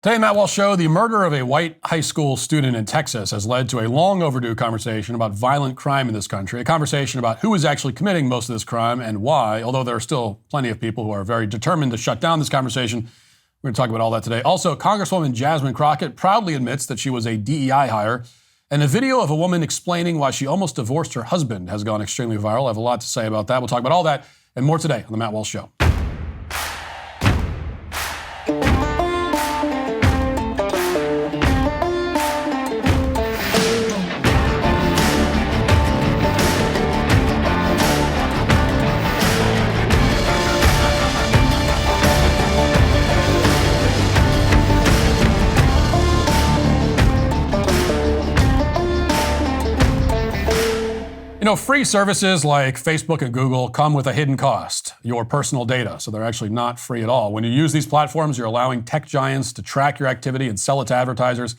Today, Matt Walsh Show, the murder of a white high school student in Texas has led to a long overdue conversation about violent crime in this country, a conversation about who is actually committing most of this crime and why, although there are still plenty of people who are very determined to shut down this conversation. We're going to talk about all that today. Also, Congresswoman Jasmine Crockett proudly admits that she was a DEI hire, and a video of a woman explaining why she almost divorced her husband has gone extremely viral. I have a lot to say about that. We'll talk about all that and more today on The Matt Walsh Show. You know, free services like Facebook and Google come with a hidden cost, your personal data. So they're actually not free at all. When you use these platforms, you're allowing tech giants to track your activity and sell it to advertisers.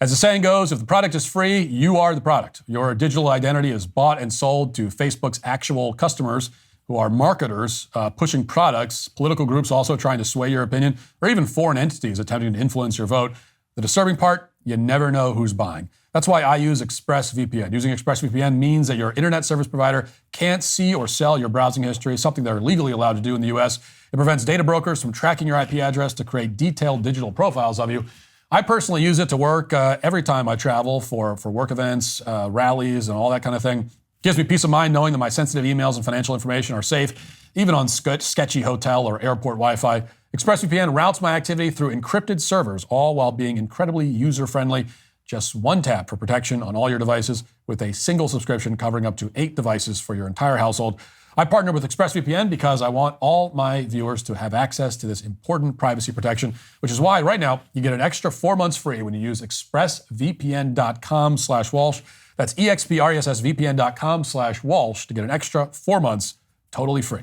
As the saying goes, if the product is free, you are the product. Your digital identity is bought and sold to Facebook's actual customers, who are marketers pushing products, political groups also trying to sway your opinion, or even foreign entities attempting to influence your vote. The disturbing part, you never know who's buying. That's why I use ExpressVPN. Using ExpressVPN means that your internet service provider can't see or sell your browsing history, something they're legally allowed to do in the US. It prevents data brokers from tracking your IP address to create detailed digital profiles of you. I personally use it to work every time I travel for work events, rallies, and all that kind of thing. It gives me peace of mind knowing that my sensitive emails and financial information are safe, even on sketchy hotel or airport Wi-Fi. ExpressVPN routes my activity through encrypted servers, all while being incredibly user-friendly. Just one tap for protection on all your devices with a single subscription covering up to 8 devices for your entire household. I partner with ExpressVPN because I want all my viewers to have access to this important privacy protection, which is why right now you get an extra 4 months free when you use expressvpn.com/Walsh. That's expressvpn.com/Walsh to get an extra 4 months totally free.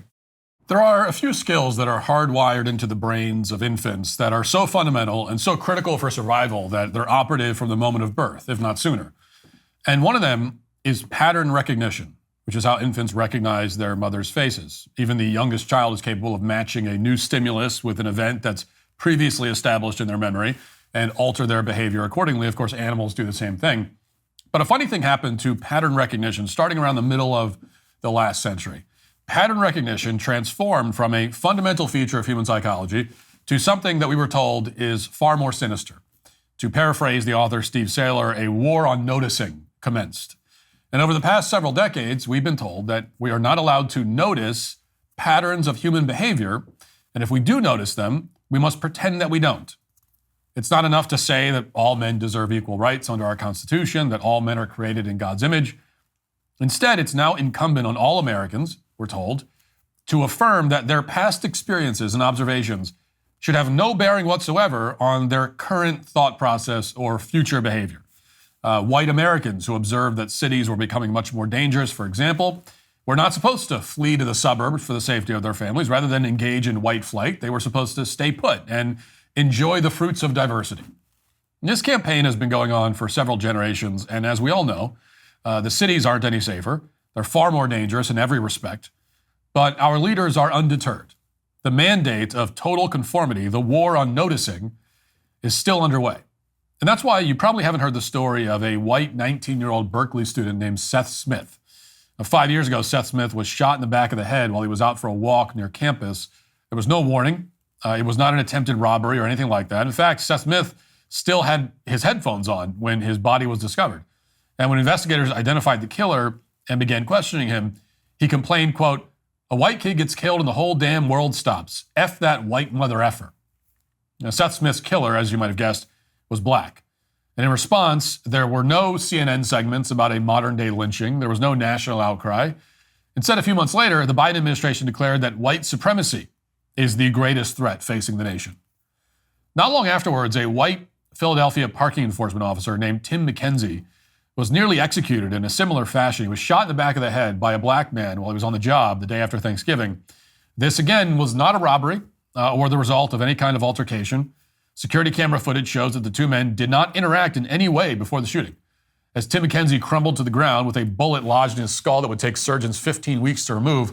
There are a few skills that are hardwired into the brains of infants that are so fundamental and so critical for survival that they're operative from the moment of birth, if not sooner. And one of them is pattern recognition, which is how infants recognize their mother's faces. Even the youngest child is capable of matching a new stimulus with an event that's previously established in their memory and alter their behavior accordingly. Of course, animals do the same thing. But a funny thing happened to pattern recognition starting around the middle of the last century. Pattern recognition transformed from a fundamental feature of human psychology to something that we were told is far more sinister. To paraphrase the author Steve Saylor, a war on noticing commenced. And over the past several decades, we've been told that we are not allowed to notice patterns of human behavior, and if we do notice them, we must pretend that we don't. It's not enough to say that all men deserve equal rights under our Constitution, that all men are created in God's image. Instead, it's now incumbent on all Americans, we're told, to affirm that their past experiences and observations should have no bearing whatsoever on their current thought process or future behavior. White Americans who observed that cities were becoming much more dangerous, for example, were not supposed to flee to the suburbs for the safety of their families. Rather than engage in white flight, they were supposed to stay put and enjoy the fruits of diversity. This campaign has been going on for several generations, and as we all know, the cities aren't any safer. They're far more dangerous in every respect. But our leaders are undeterred. The mandate of total conformity, the war on noticing, is still underway. And that's why you probably haven't heard the story of a white 19-year-old Berkeley student named Seth Smith. Now, 5 years ago, Seth Smith was shot in the back of the head while he was out for a walk near campus. There was no warning. It was not an attempted robbery or anything like that. In fact, Seth Smith still had his headphones on when his body was discovered. And when investigators identified the killer and began questioning him, he complained, quote, "A white kid gets killed and the whole damn world stops. F that white mother effer." Now, Seth Smith's killer, as you might have guessed, was black. And in response, there were no CNN segments about a modern-day lynching. There was no national outcry. Instead, a few months later, the Biden administration declared that white supremacy is the greatest threat facing the nation. Not long afterwards, a white Philadelphia parking enforcement officer named Tim McKenzie was nearly executed in a similar fashion. He was shot in the back of the head by a black man while he was on the job the day after Thanksgiving. This, again, was not a robbery or the result of any kind of altercation. Security camera footage shows that the two men did not interact in any way before the shooting. As Tim McKenzie crumbled to the ground with a bullet lodged in his skull that would take surgeons 15 weeks to remove,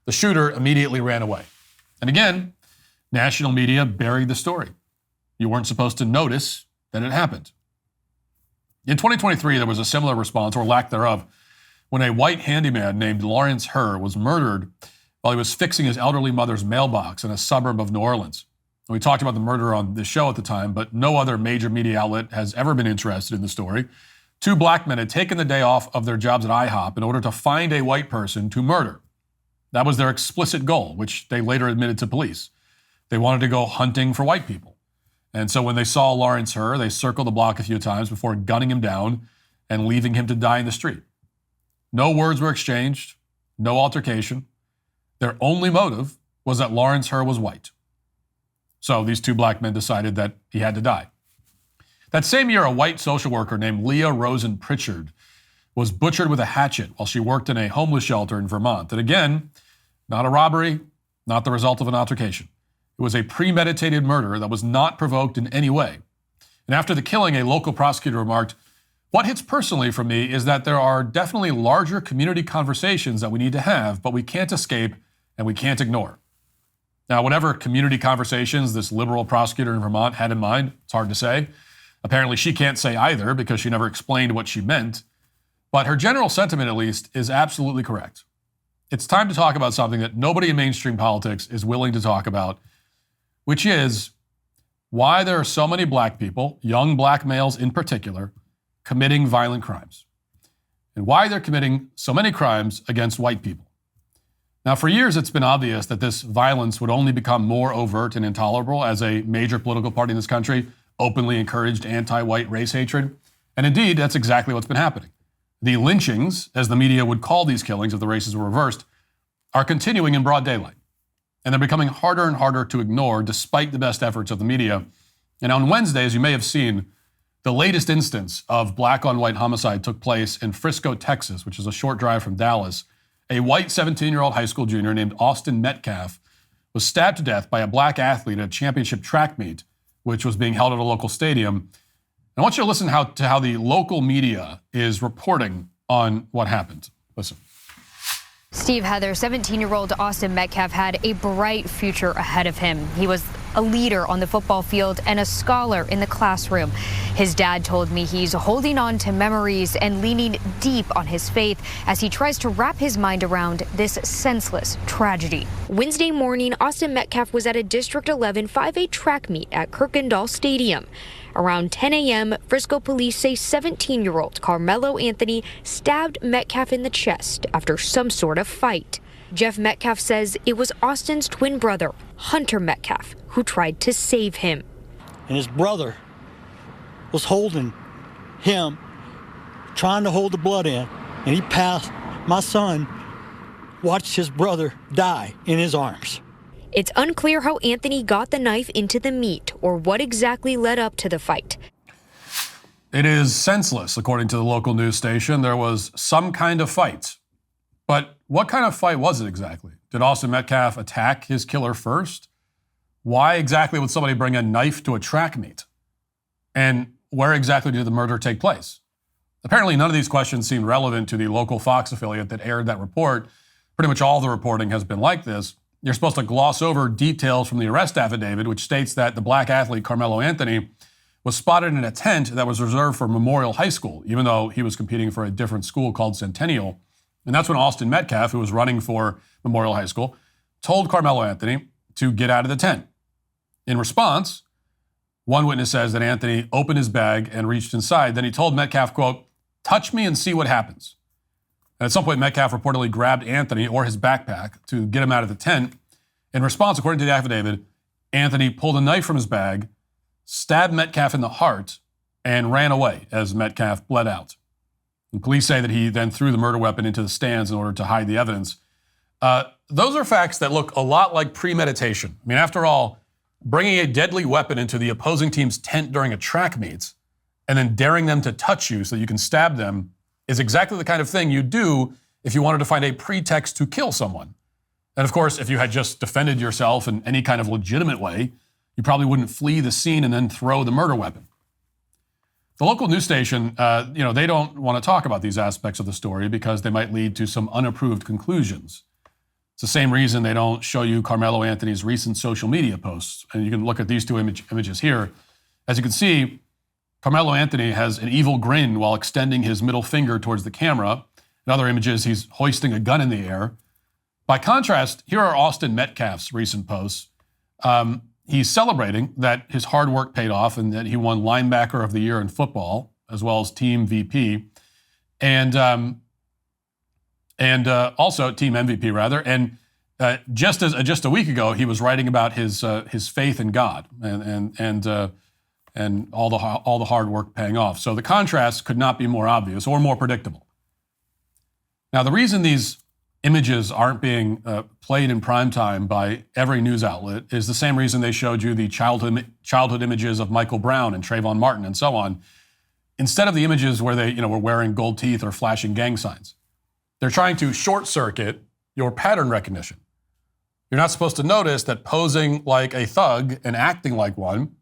the shooter immediately ran away. And again, national media buried the story. You weren't supposed to notice that it happened. In 2023, there was a similar response, or lack thereof, when a white handyman named Lawrence Herr was murdered while he was fixing his elderly mother's mailbox in a suburb of New Orleans. We talked about the murder on this show at the time, but no other major media outlet has ever been interested in the story. Two black men had taken the day off of their jobs at IHOP in order to find a white person to murder. That was their explicit goal, which they later admitted to police. They wanted to go hunting for white people. And so when they saw Lawrence Herr, they circled the block a few times before gunning him down and leaving him to die in the street. No words were exchanged, no altercation. Their only motive was that Lawrence Herr was white. So these two black men decided that he had to die. That same year, a white social worker named Leah Rosen Pritchard was butchered with a hatchet while she worked in a homeless shelter in Vermont. And again, not a robbery, not the result of an altercation. It was a premeditated murder that was not provoked in any way. And after the killing, a local prosecutor remarked, "What hits personally for me is that there are definitely larger community conversations that we need to have, but we can't escape and we can't ignore." Now, whatever community conversations this liberal prosecutor in Vermont had in mind, it's hard to say. Apparently, she can't say either because she never explained what she meant. But her general sentiment, at least, is absolutely correct. It's time to talk about something that nobody in mainstream politics is willing to talk about, which is why there are so many black people, young black males in particular, committing violent crimes, and why they're committing so many crimes against white people. Now, for years, it's been obvious that this violence would only become more overt and intolerable as a major political party in this country openly encouraged anti-white race hatred. And indeed, that's exactly what's been happening. The lynchings, as the media would call these killings if the races were reversed, are continuing in broad daylight. And they're becoming harder and harder to ignore despite the best efforts of the media. And on Wednesday, as you may have seen, the latest instance of black on white homicide took place in Frisco, Texas, which is a short drive from Dallas. A white 17-year-old high school junior named Austin Metcalf was stabbed to death by a black athlete at a championship track meet, which was being held at a local stadium. I want you to listen to how the local media is reporting on what happened. Listen. Steve, Heather, 17-year-old Austin Metcalf had a bright future ahead of him. He was a leader on the football field and a scholar in the classroom. His dad told me he's holding on to memories and leaning deep on his faith as he tries to wrap his mind around this senseless tragedy. Wednesday morning, Austin Metcalf was at a District 11 5A track meet at Kirkendall Stadium. Around 10 a.m., Frisco police say 17-year-old Carmelo Anthony stabbed Metcalf in the chest after some sort of fight. Jeff Metcalf says it was Austin's twin brother, Hunter Metcalf, who tried to save him. And his brother was holding him, trying to hold the blood in, and he passed. My son watched his brother die in his arms. It's unclear how Anthony got the knife into the meat or what exactly led up to the fight. It is senseless, according to the local news station. There was some kind of fight. But what kind of fight was it exactly? Did Austin Metcalf attack his killer first? Why exactly would somebody bring a knife to a track meet? And where exactly did the murder take place? Apparently, none of these questions seemed relevant to the local Fox affiliate that aired that report. Pretty much all the reporting has been like this. You're supposed to gloss over details from the arrest affidavit, which states that the black athlete Carmelo Anthony was spotted in a tent that was reserved for Memorial High School, even though he was competing for a different school called Centennial. And that's when Austin Metcalf, who was running for Memorial High School, told Carmelo Anthony to get out of the tent. In response, one witness says that Anthony opened his bag and reached inside. Then he told Metcalf, quote, "Touch me and see what happens." And at some point, Metcalf reportedly grabbed Anthony or his backpack to get him out of the tent. In response, according to the affidavit, Anthony pulled a knife from his bag, stabbed Metcalf in the heart, and ran away as Metcalf bled out. And police say that he then threw the murder weapon into the stands in order to hide the evidence. Those are facts that look a lot like premeditation. I mean, after all, bringing a deadly weapon into the opposing team's tent during a track meet and then daring them to touch you so that you can stab them is exactly the kind of thing you do if you wanted to find a pretext to kill someone. And of course, if you had just defended yourself in any kind of legitimate way, you probably wouldn't flee the scene and then throw the murder weapon. The local news station, they don't want to talk about these aspects of the story because they might lead to some unapproved conclusions. It's the same reason they don't show you Carmelo Anthony's recent social media posts. And you can look at these two images here. As you can see, Carmelo Anthony has an evil grin while extending his middle finger towards the camera. In other images, he's hoisting a gun in the air. By contrast, here are Austin Metcalf's recent posts. He's celebrating that his hard work paid off and that he won Linebacker of the Year in football, as well as Team VP, and also Team MVP rather. And just a week ago, he was writing about his faith in God and all the hard work paying off. So the contrast could not be more obvious or more predictable. Now, the reason these images aren't being played in prime time by every news outlet is the same reason they showed you the childhood images of Michael Brown and Trayvon Martin and so on, instead of the images where they were wearing gold teeth or flashing gang signs. They're trying to short circuit your pattern recognition. You're not supposed to notice that posing like a thug and acting like one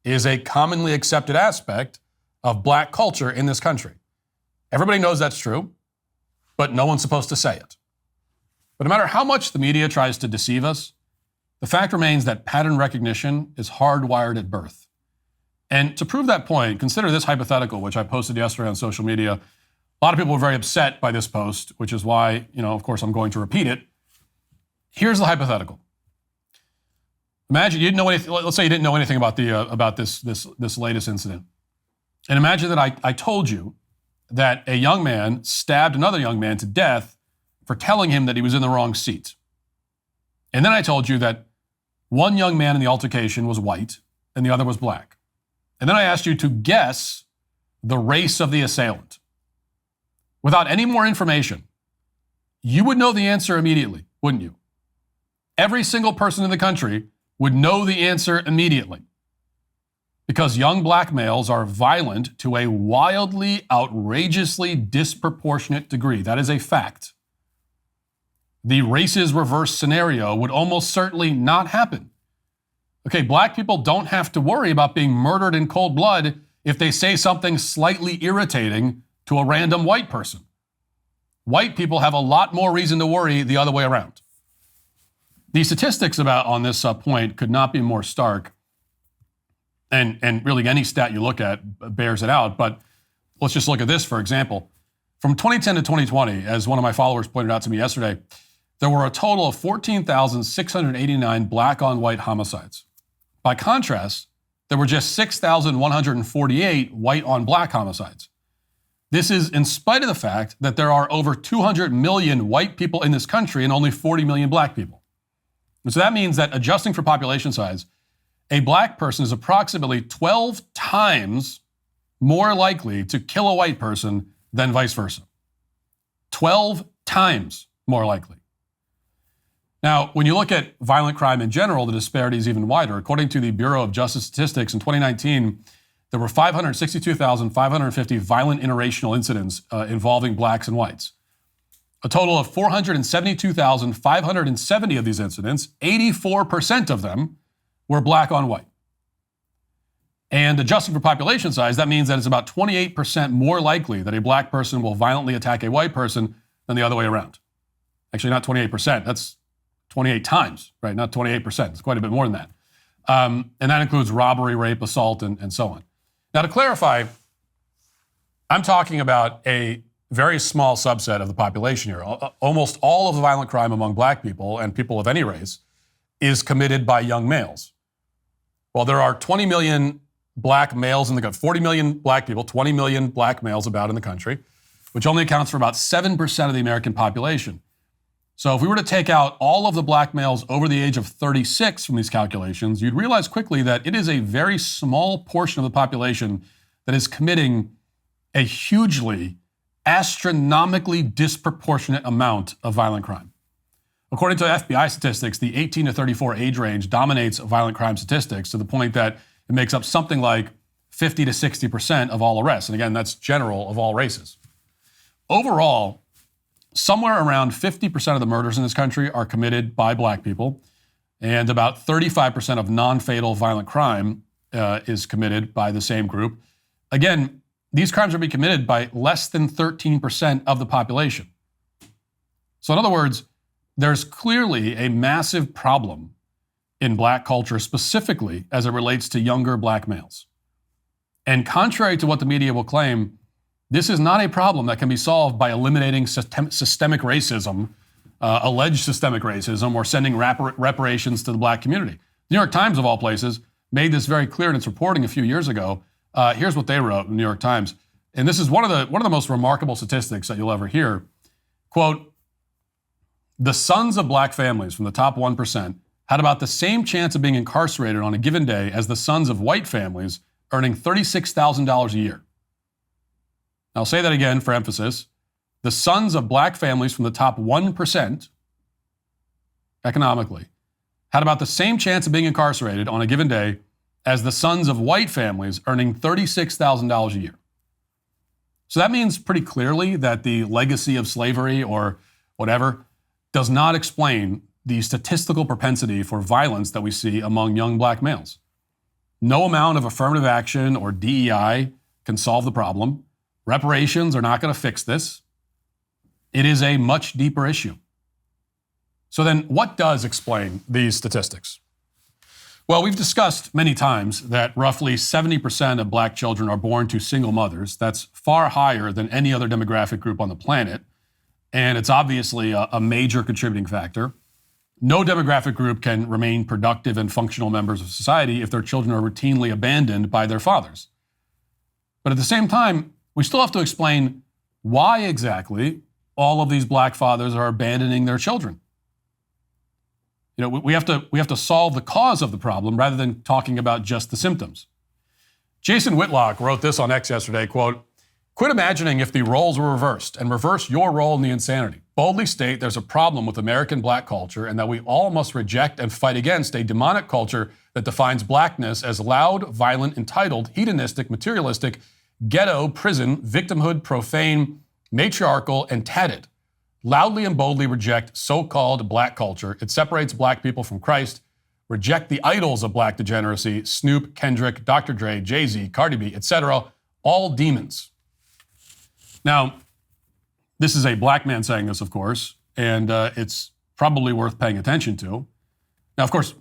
is a commonly accepted aspect of black culture in this country. Everybody knows that's true, but no one's supposed to say it. But no matter how much the media tries to deceive us, the fact remains that pattern recognition is hardwired at birth. And to prove that point, consider this hypothetical, which I posted yesterday on social media. A lot of people were very upset by this post, which is why, of course, I'm going to repeat it. Here's the hypothetical. Imagine you didn't know anything. Let's say you didn't know anything about this latest incident, and imagine that I told you that a young man stabbed another young man to death for telling him that he was in the wrong seat. And then I told you that one young man in the altercation was white and the other was black. And then I asked you to guess the race of the assailant. Without any more information, you would know the answer immediately, wouldn't you? Every single person in the country would know the answer immediately. Because young black males are violent to a wildly, outrageously disproportionate degree. That is a fact. The races reverse scenario would almost certainly not happen. Okay, black people don't have to worry about being murdered in cold blood if they say something slightly irritating to a random white person. White people have a lot more reason to worry the other way around. The statistics on this point could not be more stark. And really any stat you look at bears it out. But let's just look at this, for example. From 2010 to 2020, as one of my followers pointed out to me yesterday, there were a total of 14,689 black on white homicides. By contrast, there were just 6,148 white on black homicides. This is in spite of the fact that there are over 200 million white people in this country and only 40 million black people. And so that means that adjusting for population size, a black person is approximately 12 times more likely to kill a white person than vice versa. 12 times more likely. Now, when you look at violent crime in general, the disparity is even wider. According to the Bureau of Justice Statistics, in 2019, there were 562,550 violent interracial incidents involving blacks and whites. A total of 472,570 of these incidents, 84% of them, were black on white. And adjusting for population size, that means that it's about 28% more likely that a black person will violently attack a white person than the other way around. Actually, not 28%, that's 28 times, right? Not 28%, it's quite a bit more than that. And that includes robbery, rape, assault, and so on. Now, to clarify, I'm talking about a very small subset of the population here. Almost all of the violent crime among black people and people of any race is committed by young males. Well, there are 20 million black males in the country, 40 million black people, 20 million black males about in the country, which only accounts for about 7% of the American population. So if we were to take out all of the black males over the age of 36 from these calculations, you'd realize quickly that it is a very small portion of the population that is committing a hugely, astronomically disproportionate amount of violent crime. According to FBI statistics, the 18 to 34 age range dominates violent crime statistics to the point that it makes up something like 50 to 60% of all arrests. And again, that's general of all races. Overall, somewhere around 50% of the murders in this country are committed by black people, and about 35% of non-fatal violent crime is committed by the same group. Again, these crimes are being committed by less than 13% of the population. So in other words, there's clearly a massive problem in black culture, specifically as it relates to younger black males. And contrary to what the media will claim, this is not a problem that can be solved by eliminating systemic racism, alleged systemic racism, or sending reparations to the black community. The New York Times, of all places, made this very clear in its reporting a few years ago. Here's what they wrote in the New York Times. And this is one of the most remarkable statistics that you'll ever hear. Quote, the sons of black families from the top 1% had about the same chance of being incarcerated on a given day as the sons of white families earning $36,000 a year. I'll say that again for emphasis. The sons of black families from the top 1% economically had about the same chance of being incarcerated on a given day as the sons of white families earning $36,000 a year. So that means pretty clearly that the legacy of slavery or whatever does not explain the statistical propensity for violence that we see among young black males. No amount of affirmative action or DEI can solve the problem. Reparations are not going to fix this. It is a much deeper issue. So then what does explain these statistics? Well, we've discussed many times that roughly 70% of black children are born to single mothers. That's far higher than any other demographic group on the planet. And it's obviously a major contributing factor. No demographic group can remain productive and functional members of society if their children are routinely abandoned by their fathers. But at the same time, we still have to explain why exactly all of these black fathers are abandoning their children. You know, we have to solve the cause of the problem rather than talking about just the symptoms. Jason Whitlock wrote this on X yesterday, quote, quit imagining if the roles were reversed and reverse your role in the insanity. Boldly state there's a problem with American black culture and that we all must reject and fight against a demonic culture that defines blackness as loud, violent, entitled, hedonistic, materialistic, ghetto, prison, victimhood, profane, matriarchal, and tatted. Loudly and boldly reject so-called black culture. It separates black people from Christ. Reject the idols of black degeneracy, Snoop, Kendrick, Dr. Dre, Jay-Z, Cardi B, etc., all demons. Now, this is a black man saying this, of course, and it's probably worth paying attention to. Now, of course,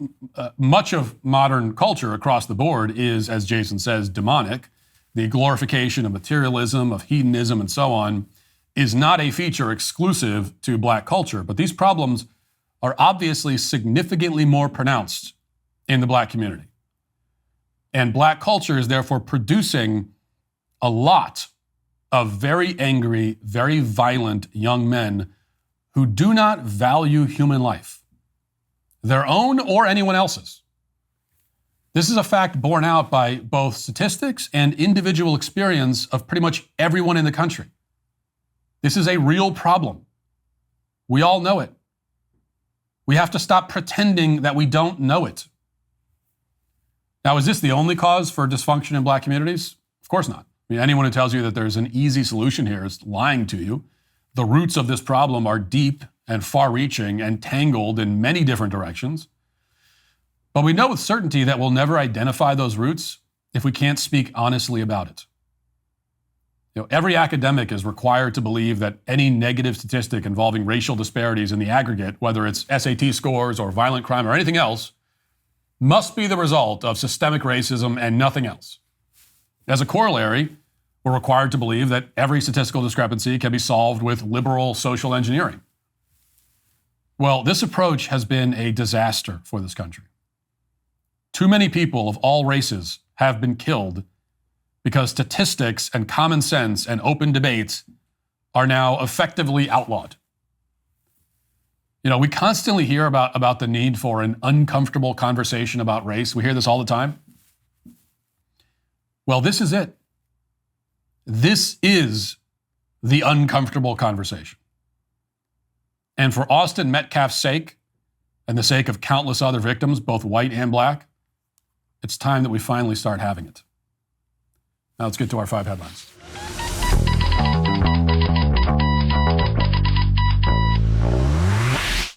much of modern culture across the board is, as Jason says, demonic. The glorification of materialism, of hedonism, and so on is not a feature exclusive to black culture, but these problems are obviously significantly more pronounced in the black community. And black culture is therefore producing a lot of very angry, very violent young men who do not value human life, their own or anyone else's. This is a fact borne out by both statistics and individual experience of pretty much everyone in the country. This is a real problem. We all know it. We have to stop pretending that we don't know it. Now, is this the only cause for dysfunction in black communities? Of course not. I mean, anyone who tells you that there's an easy solution here is lying to you. The roots of this problem are deep and far-reaching and tangled in many different directions. But we know with certainty that we'll never identify those roots if we can't speak honestly about it. You know, every academic is required to believe that any negative statistic involving racial disparities in the aggregate, whether it's SAT scores or violent crime or anything else, must be the result of systemic racism and nothing else. As a corollary, we're required to believe that every statistical discrepancy can be solved with liberal social engineering. Well, this approach has been a disaster for this country. Too many people of all races have been killed because statistics and common sense and open debates are now effectively outlawed. You know, we constantly hear about the need for an uncomfortable conversation about race. We hear this all the time. Well, this is it. This is the uncomfortable conversation. And for Austin Metcalf's sake, and the sake of countless other victims, both white and black, it's time that we finally start having it. Now let's get to our 5 headlines.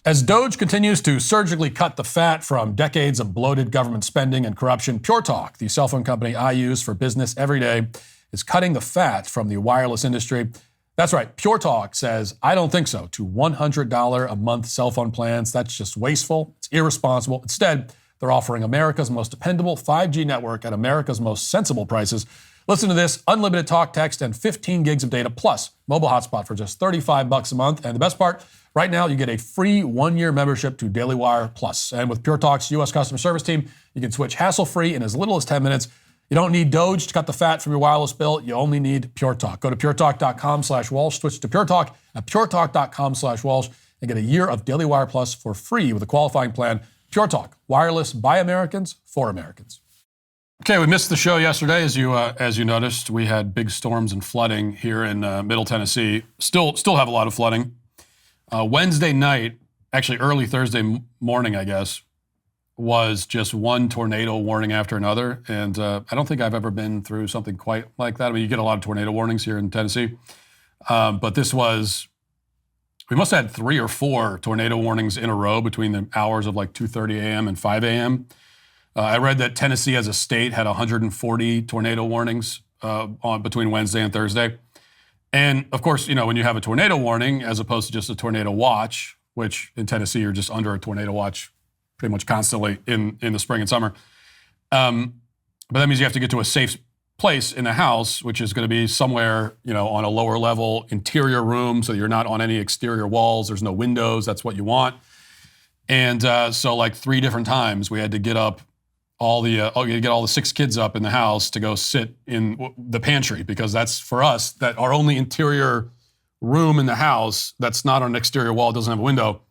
As DOGE continues to surgically cut the fat from decades of bloated government spending and corruption, Pure Talk, the cell phone company I use for business every day, is cutting the fat from the wireless industry. That's right, Pure Talk says, I don't think so, to $100 a month cell phone plans. That's just wasteful. It's irresponsible. Instead, they're offering America's most dependable 5G network at America's most sensible prices. Listen to this, unlimited talk, text, and 15 gigs of data plus mobile hotspot for just $35 a month. And the best part, right now you get a free 1-year membership to Daily Wire Plus. And with Pure Talk's U.S. customer service team, you can switch hassle-free in as little as 10 minutes. You don't need Doge to cut the fat from your wireless bill. You only need Pure Talk. Go to puretalk.com/Walsh, switch to Pure Talk at puretalk.com/Walsh, and get a year of Daily Wire Plus for free with a qualifying plan. Pure Talk, wireless by Americans for Americans. Okay, we missed the show yesterday. As you noticed, we had big storms and flooding here in Middle Tennessee. Still have a lot of flooding. Wednesday night, actually early Thursday morning, I guess, was just one tornado warning after another. And I don't think I've ever been through something quite like that. I mean, you get a lot of tornado warnings here in Tennessee. But this was, we must have had 3 or 4 tornado warnings in a row between the hours of like 2:30 a.m. and 5 a.m. I read that Tennessee as a state had 140 tornado warnings between Wednesday and Thursday. And of course, you know, when you have a tornado warning as opposed to just a tornado watch, which in Tennessee you're just under a tornado watch pretty much constantly in the spring and summer. But that means you have to get to a safe place in the house, which is going to be somewhere, you know, on a lower level interior room, so you're not on any exterior walls. There's no windows. That's what you want. And so like 3 different times we had to get up get all the 6 kids up in the house to go sit in the pantry, because that's for us, that our only interior room in the house that's not on an exterior wall, doesn't have a window,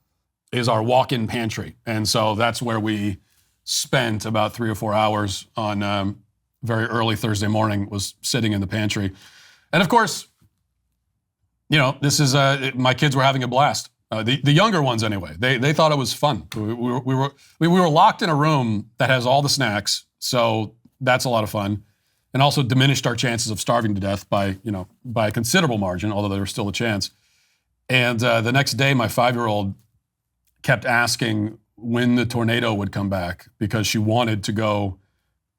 is our walk-in pantry. And so that's where we spent about 3 or 4 hours on very early Thursday morning, was sitting in the pantry. And of course, you know, this is, my kids were having a blast. The younger ones anyway, they thought it was fun. We were locked in a room that has all the snacks, so that's a lot of fun, and also diminished our chances of starving to death by a considerable margin, although there was still a chance. And the next day, my 5-year-old kept asking when the tornado would come back, because she wanted to go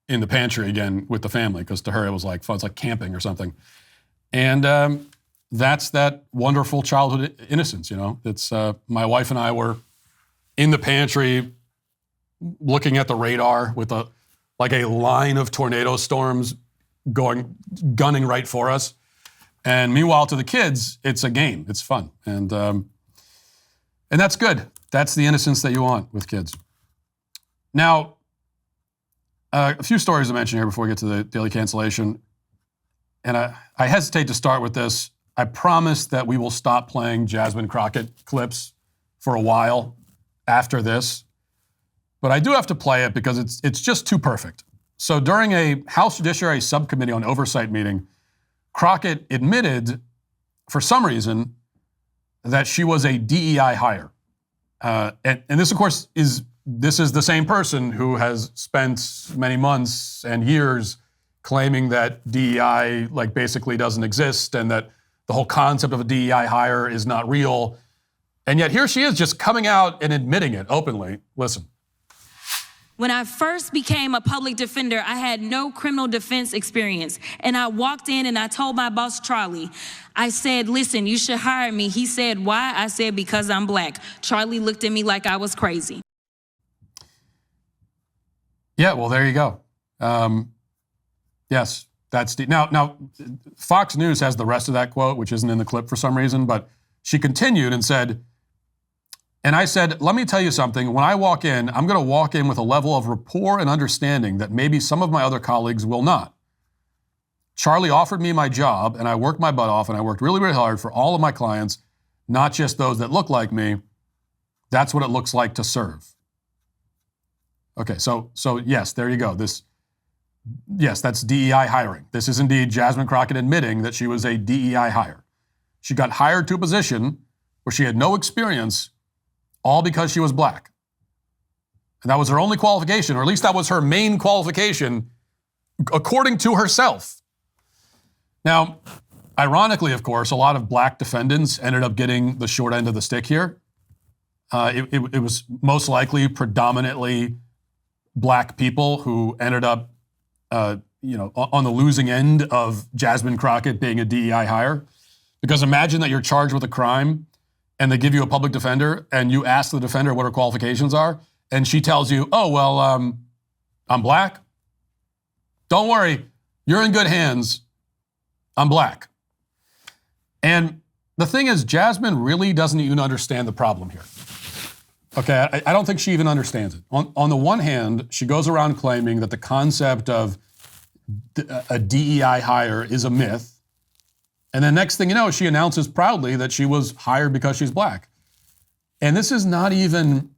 in the pantry again with the family, because to her it was like fun. It's like camping or something. And that's that wonderful childhood innocence, you know. It's my wife and I were in the pantry looking at the radar with a line of tornado storms gunning right for us. And meanwhile, to the kids, it's a game. It's fun. And that's good. That's the innocence that you want with kids. Now, a few stories to mention here before we get to the daily cancellation. And I hesitate to start with this. I promise that we will stop playing Jasmine Crockett clips for a while after this. But I do have to play it because it's just too perfect. So during a House Judiciary Subcommittee on Oversight meeting, Crockett admitted, for some reason, that she was a DEI hire. And this, of course, is the same person who has spent many months and years claiming that DEI basically doesn't exist, and that the whole concept of a DEI hire is not real. And yet here she is just coming out and admitting it openly. Listen. When I first became a public defender, I had no criminal defense experience. And I walked in and I told my boss, Charlie, I said, listen, you should hire me. He said, why? I said, because I'm black. Charlie looked at me like I was crazy. Yeah, well, there you go. Yes. That's now, Fox News has the rest of that quote, which isn't in the clip for some reason, but she continued and said, and I said, let me tell you something. When I walk in, I'm going to walk in with a level of rapport and understanding that maybe some of my other colleagues will not. Charlie offered me my job, and I worked my butt off, and I worked really, really hard for all of my clients, not just those that look like me. That's what it looks like to serve. Okay, so yes, there you go. Yes, that's DEI hiring. This is indeed Jasmine Crockett admitting that she was a DEI hire. She got hired to a position where she had no experience, all because she was black. And that was her only qualification, or at least that was her main qualification, according to herself. Now, ironically, of course, a lot of black defendants ended up getting the short end of the stick here. It was most likely predominantly black people who ended up on the losing end of Jasmine Crockett being a DEI hire. Because imagine that you're charged with a crime and they give you a public defender and you ask the defender what her qualifications are, and she tells you, oh, well, I'm black. Don't worry, You're in good hands. I'm black. And the thing is, Jasmine really doesn't even understand the problem here. Okay, I don't think she even understands it. On the one hand, she goes around claiming that the concept of a DEI hire is a myth. And then next thing you know, she announces proudly that she was hired because she's black. And this is not even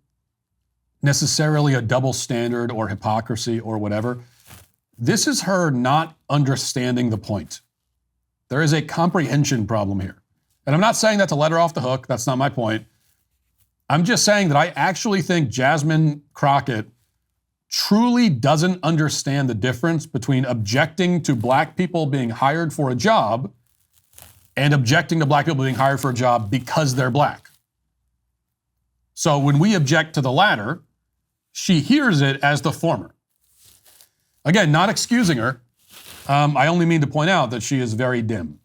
necessarily a double standard or hypocrisy or whatever. This is her not understanding the point. There is a comprehension problem here. And I'm not saying that to let her off the hook. That's not my point. I'm just saying that I actually think Jasmine Crockett truly doesn't understand the difference between objecting to black people being hired for a job and objecting to black people being hired for a job because they're black. So when we object to the latter, she hears it as the former. Again, not excusing her. I only mean to point out that she is very dim.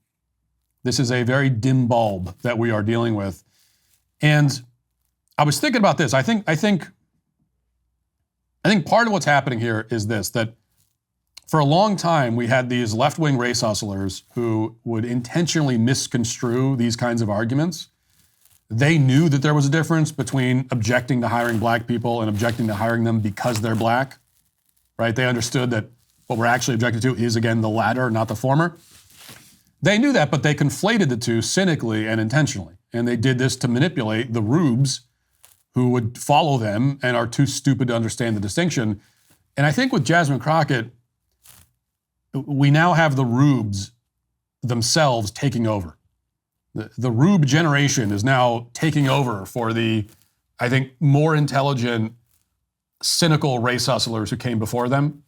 This is a very dim bulb that we are dealing with. And I was thinking about this. I think part of what's happening here is this, that for a long time we had these left-wing race hustlers who would intentionally misconstrue these kinds of arguments. They knew that there was a difference between objecting to hiring black people and objecting to hiring them because they're black, right? They understood that what we're actually objecting to is, again, the latter, not the former. They knew that, but they conflated the two cynically and intentionally. And they did this to manipulate the rubes who would follow them and are too stupid to understand the distinction. And I think with Jasmine Crockett, we now have the rubes themselves taking over. The rube generation is now taking over for the, I think, more intelligent, cynical race hustlers who came before them.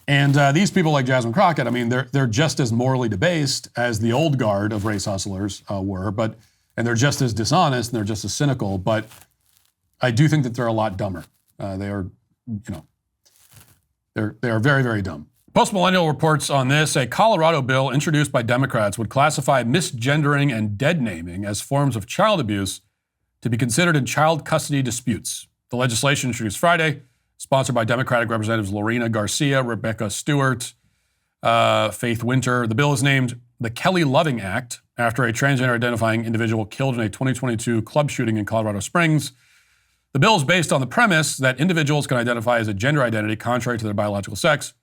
And these people like Jasmine Crockett, I mean, they're just as morally debased as the old guard of race hustlers were, and they're just as dishonest and they're just as cynical. But I do think that they're a lot dumber. They are very, very dumb. Post-Millennial reports on this. A Colorado bill introduced by Democrats would classify misgendering and deadnaming as forms of child abuse to be considered in child custody disputes. The legislation introduced Friday, sponsored by Democratic Representatives Lorena Garcia, Rebecca Stewart, Faith Winter. The bill is named the Kelly Loving Act after a transgender identifying individual killed in a 2022 club shooting in Colorado Springs. The bill is based on the premise that individuals can identify as a gender identity contrary to their biological sex.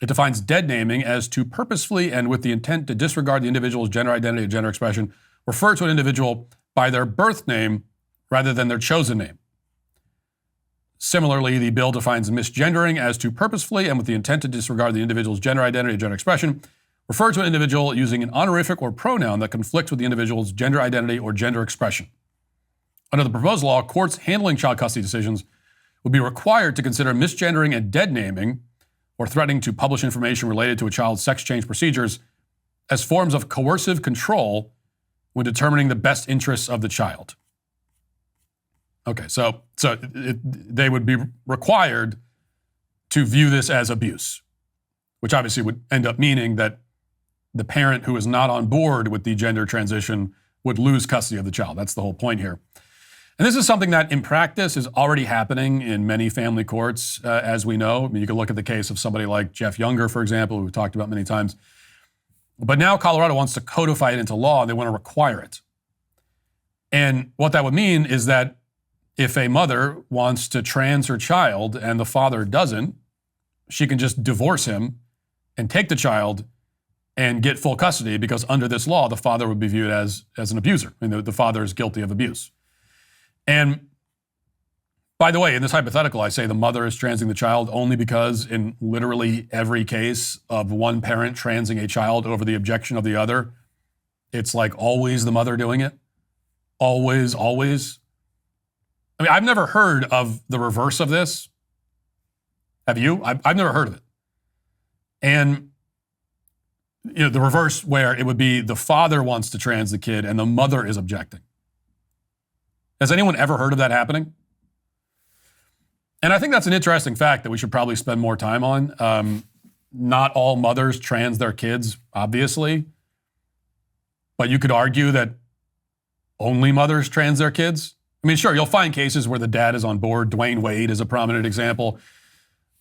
It defines deadnaming as to purposefully and with the intent to disregard the individual's gender identity or gender expression, refer to an individual by their birth name rather than their chosen name. Similarly, the bill defines misgendering as to purposefully and with the intent to disregard the individual's gender identity or gender expression, refer to an individual using an honorific or pronoun that conflicts with the individual's gender identity or gender expression. Under the proposed law, courts handling child custody decisions would be required to consider misgendering and deadnaming or threatening to publish information related to a child's sex change procedures as forms of coercive control when determining the best interests of the child. Okay, so they would be required to view this as abuse, which obviously would end up meaning that the parent who is not on board with the gender transition would lose custody of the child. That's the whole point here. And this is something that in practice is already happening in many family courts, as we know. I mean, you can look at the case of somebody like Jeff Younger, for example, who we've talked about many times. But now Colorado wants to codify it into law, and they want to require it. And what that would mean is that if a mother wants to trans her child and the father doesn't, she can just divorce him and take the child and get full custody, because under this law, the father would be viewed as an abuser. I mean, the father is guilty of abuse. And by the way, in this hypothetical, I say the mother is transing the child only because in literally every case of one parent transing a child over the objection of the other, it's like always the mother doing it. Always, always. I mean, I've never heard of the reverse of this. Have you? I've never heard of it. And the reverse where it would be the father wants to trans the kid and the mother is objecting. Has anyone ever heard of that happening? And I think that's an interesting fact that we should probably spend more time on. Not all mothers trans their kids, obviously. But you could argue that only mothers trans their kids. I mean, sure, you'll find cases where the dad is on board. Dwayne Wade is a prominent example.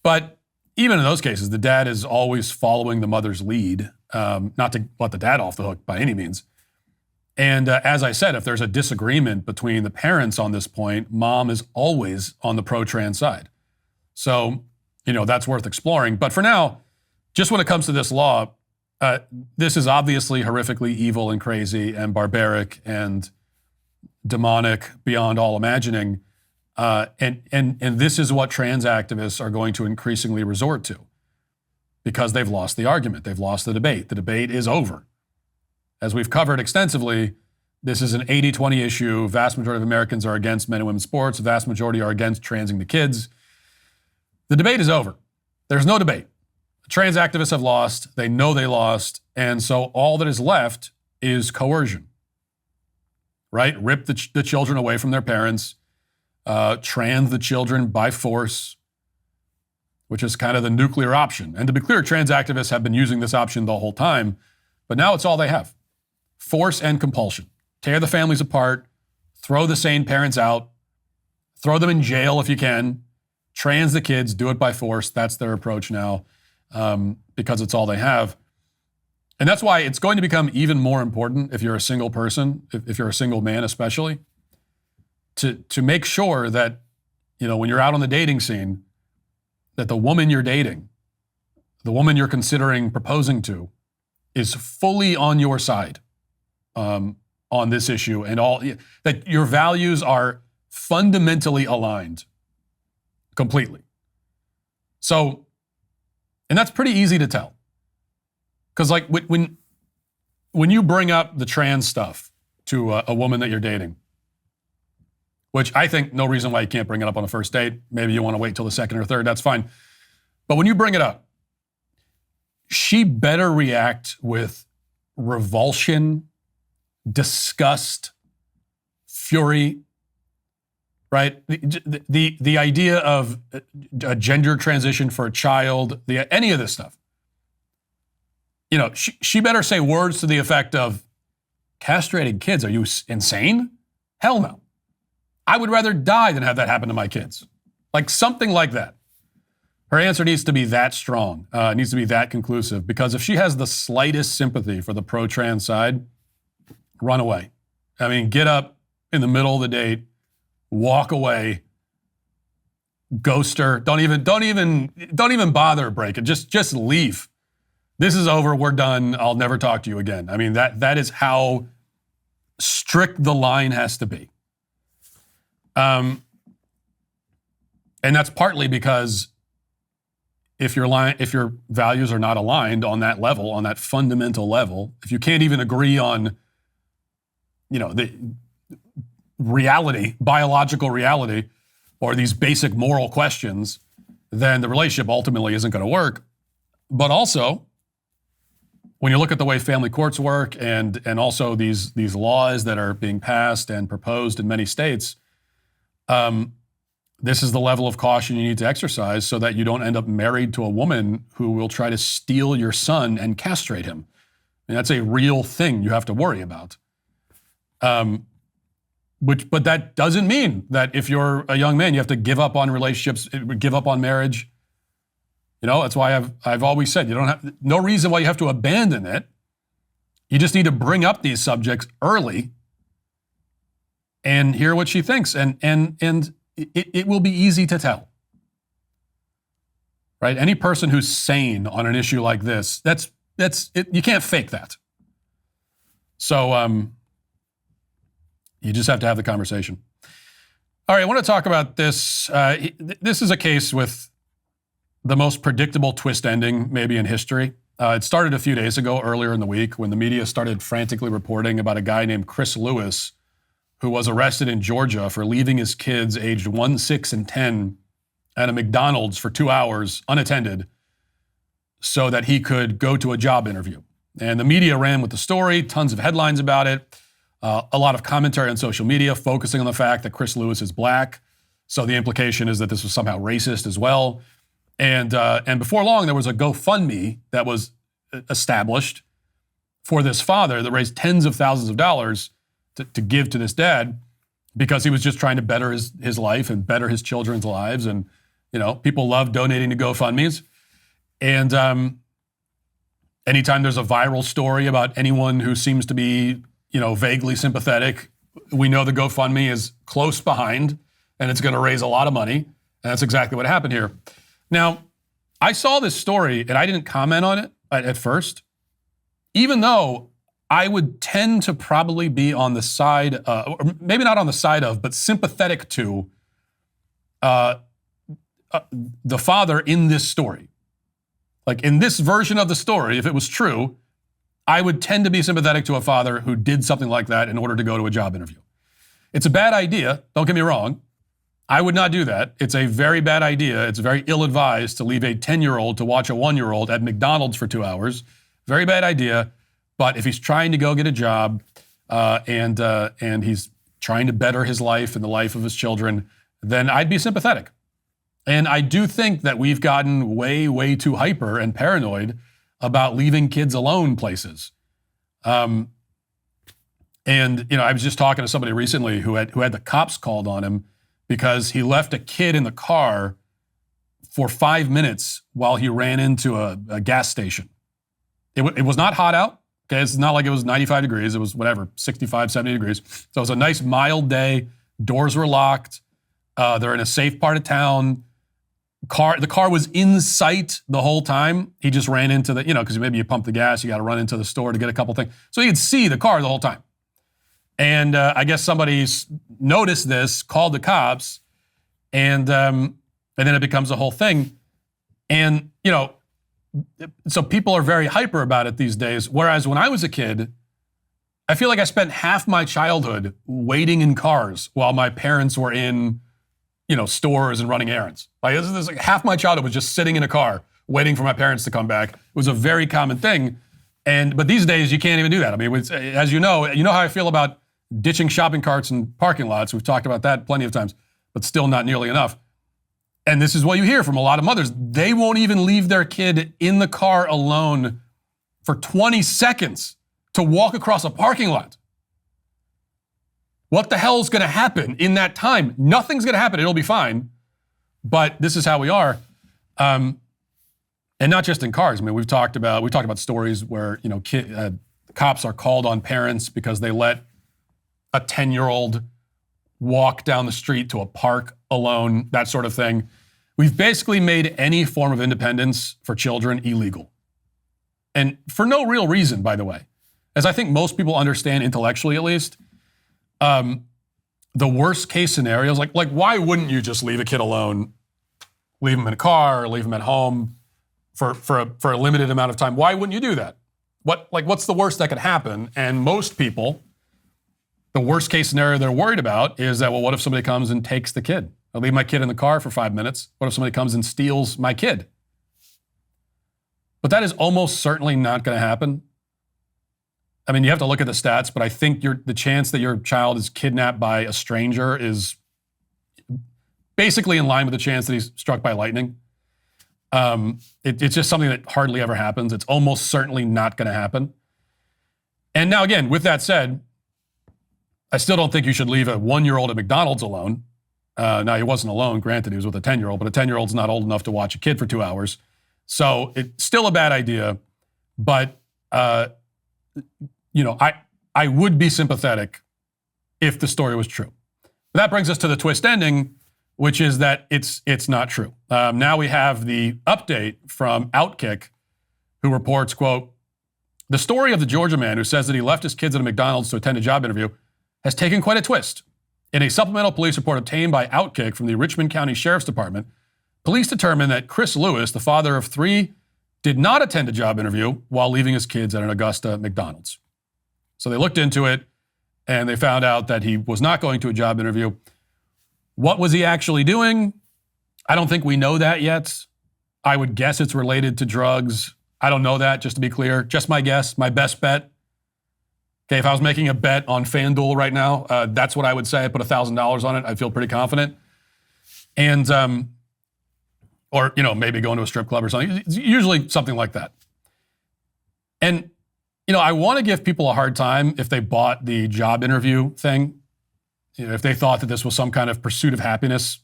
But even in those cases, the dad is always following the mother's lead, not to let the dad off the hook by any means. And as I said, if there's a disagreement between the parents on this point, mom is always on the pro-trans side. So, that's worth exploring. But for now, just when it comes to this law, this is obviously horrifically evil and crazy and barbaric and demonic beyond all imagining. And this is what trans activists are going to increasingly resort to because they've lost the argument. They've lost the debate. The debate is over. As we've covered extensively, this is an 80-20 issue. Vast majority of Americans are against men and women's sports. The vast majority are against transing the kids. The debate is over. There's no debate. Trans activists have lost. They know they lost. And so all that is left is coercion, right? Rip the children away from their parents, trans the children by force, which is kind of the nuclear option. And to be clear, trans activists have been using this option the whole time, but now it's all they have. Force and compulsion. Tear the families apart, throw the sane parents out, throw them in jail if you can, trans the kids, do it by force. That's their approach now because it's all they have. And that's why it's going to become even more important if you're a single person, if you're a single man especially, to make sure that, when you're out on the dating scene, that the woman you're dating, the woman you're considering proposing to, is fully on your side on this issue and that your values are fundamentally aligned completely. So, and that's pretty easy to tell. Because when you bring up the trans stuff to a woman that you're dating, which I think no reason why you can't bring it up on a first date. Maybe you want to wait till the second or third, that's fine. But when you bring it up, she better react with revulsion, disgust, fury, right? The idea of a gender transition for a child, any of this stuff. She better say words to the effect of, castrating kids, are you insane? Hell no. I would rather die than have that happen to my kids. Like something like that. Her answer needs to be that strong, needs to be that conclusive, because if she has the slightest sympathy for the pro-trans side, run away. I mean, get up in the middle of the date, walk away, ghost her. Don't even bother break it. Just leave. This is over. We're done. I'll never talk to you again. I mean, that is how strict the line has to be. And that's partly because if your values are not aligned on that level, on that fundamental level, if you can't even agree on, the reality, biological reality, or these basic moral questions, then the relationship ultimately isn't going to work. But also, when you look at the way family courts work and also these laws that are being passed and proposed in many states, this is the level of caution you need to exercise so that you don't end up married to a woman who will try to steal your son and castrate him. I mean, that's a real thing you have to worry about. But that doesn't mean that if you're a young man, you have to give up on relationships, give up on marriage. That's why I've always said no reason why you have to abandon it. You just need to bring up these subjects early and hear what she thinks, and it will be easy to tell. Right? Any person who's sane on an issue like this, that's it. You can't fake that. So you just have to have the conversation. All right, I want to talk about this. This is a case with the most predictable twist ending maybe in history. It started a few days ago, earlier in the week, when the media started frantically reporting about a guy named Chris Lewis, who was arrested in Georgia for leaving his kids aged 1, 6, and 10 at a McDonald's for 2 hours unattended so that he could go to a job interview. And the media ran with the story, tons of headlines about it, a lot of commentary on social media focusing on the fact that Chris Lewis is black. So the implication is that this was somehow racist as well. And before long, there was a GoFundMe that was established for this father that raised tens of thousands of dollars to give to this dad because he was just trying to better his life and better his children's lives. And, people love donating to GoFundMes. And anytime there's a viral story about anyone who seems to be, vaguely sympathetic, we know the GoFundMe is close behind and it's going to raise a lot of money. And that's exactly what happened here. Now, I saw this story and I didn't comment on it at first, even though I would tend to probably be on the side, or maybe not on the side of, but sympathetic to the father in this story. Like in this version of the story, if it was true, I would tend to be sympathetic to a father who did something like that in order to go to a job interview. It's a bad idea, don't get me wrong. I would not do that. It's a very bad idea. It's very ill-advised to leave a 10-year-old to watch a 1-year-old at McDonald's for 2 hours. Very bad idea. But if he's trying to go get a job and he's trying to better his life and the life of his children, then I'd be sympathetic. And I do think that we've gotten way, way too hyper and paranoid about leaving kids alone places. I was just talking to somebody recently who had the cops called on him because he left a kid in the car for 5 minutes while he ran into a gas station. It was not hot out. Okay, it's not like it was 95 degrees. It was whatever, 65, 70 degrees. So it was a nice mild day. Doors were locked. They're in a safe part of town. The car was in sight the whole time. He just ran into because maybe you pump the gas, you got to run into the store to get a couple things. So he could see the car the whole time. And I guess somebody's noticed this, called the cops, and then it becomes a whole thing. And, so people are very hyper about it these days. Whereas when I was a kid, I feel like I spent half my childhood waiting in cars while my parents were in, stores and running errands. Like half my childhood was just sitting in a car waiting for my parents to come back. It was a very common thing. But these days you can't even do that. I mean, as you know how I feel about ditching shopping carts and parking lots. We've talked about that plenty of times, but still not nearly enough. And this is what you hear from a lot of mothers. They won't even leave their kid in the car alone for 20 seconds to walk across a parking lot. What the hell's going to happen in that time? Nothing's going to happen. It'll be fine. But this is how we are. And not just in cars. I mean, we've talked about stories where, cops are called on parents because they let a 10-year-old walk down the street to a park alone, that sort of thing. We've basically made any form of independence for children illegal. And for no real reason, by the way. As I think most people understand intellectually at least, the worst case scenarios, like why wouldn't you just leave a kid alone, leave him in a car, or leave him at home for a limited amount of time? Why wouldn't you do that? What's the worst that could happen? And most people, the worst case scenario they're worried about is that, well, what if somebody comes and takes the kid? I'll leave my kid in the car for 5 minutes. What if somebody comes and steals my kid? But that is almost certainly not going to happen. I mean, you have to look at the stats, but I think the chance that your child is kidnapped by a stranger is basically in line with the chance that he's struck by lightning. It's just something that hardly ever happens. It's almost certainly not going to happen. And now, again, with that said, I still don't think you should leave a 1-year-old at McDonald's alone. Now, he wasn't alone. Granted, he was with a 10-year-old, but a 10-year-old's not old enough to watch a kid for 2 hours. So it's still a bad idea. But, I would be sympathetic if the story was true. But that brings us to the twist ending, which is that it's not true. Now we have the update from Outkick, who reports, quote, "The story of the Georgia man who says that he left his kids at a McDonald's to attend a job interview has taken quite a twist. In a supplemental police report obtained by Outkick from the Richmond County Sheriff's Department, police determined that Chris Lewis, the father of 3, did not attend a job interview while leaving his kids at an Augusta McDonald's. So they looked into it, and they found out that he was not going to a job interview. What was he actually doing? I don't think we know that yet. I would guess it's related to drugs. I don't know that, just to be clear. Just my guess, my best bet. Okay, if I was making a bet on FanDuel right now, that's what I would say. I put $1,000 on it. I feel pretty confident. And, or, maybe going to a strip club or something. It's usually something like that. And, I want to give people a hard time if they bought the job interview thing. If they thought that this was some kind of pursuit of happiness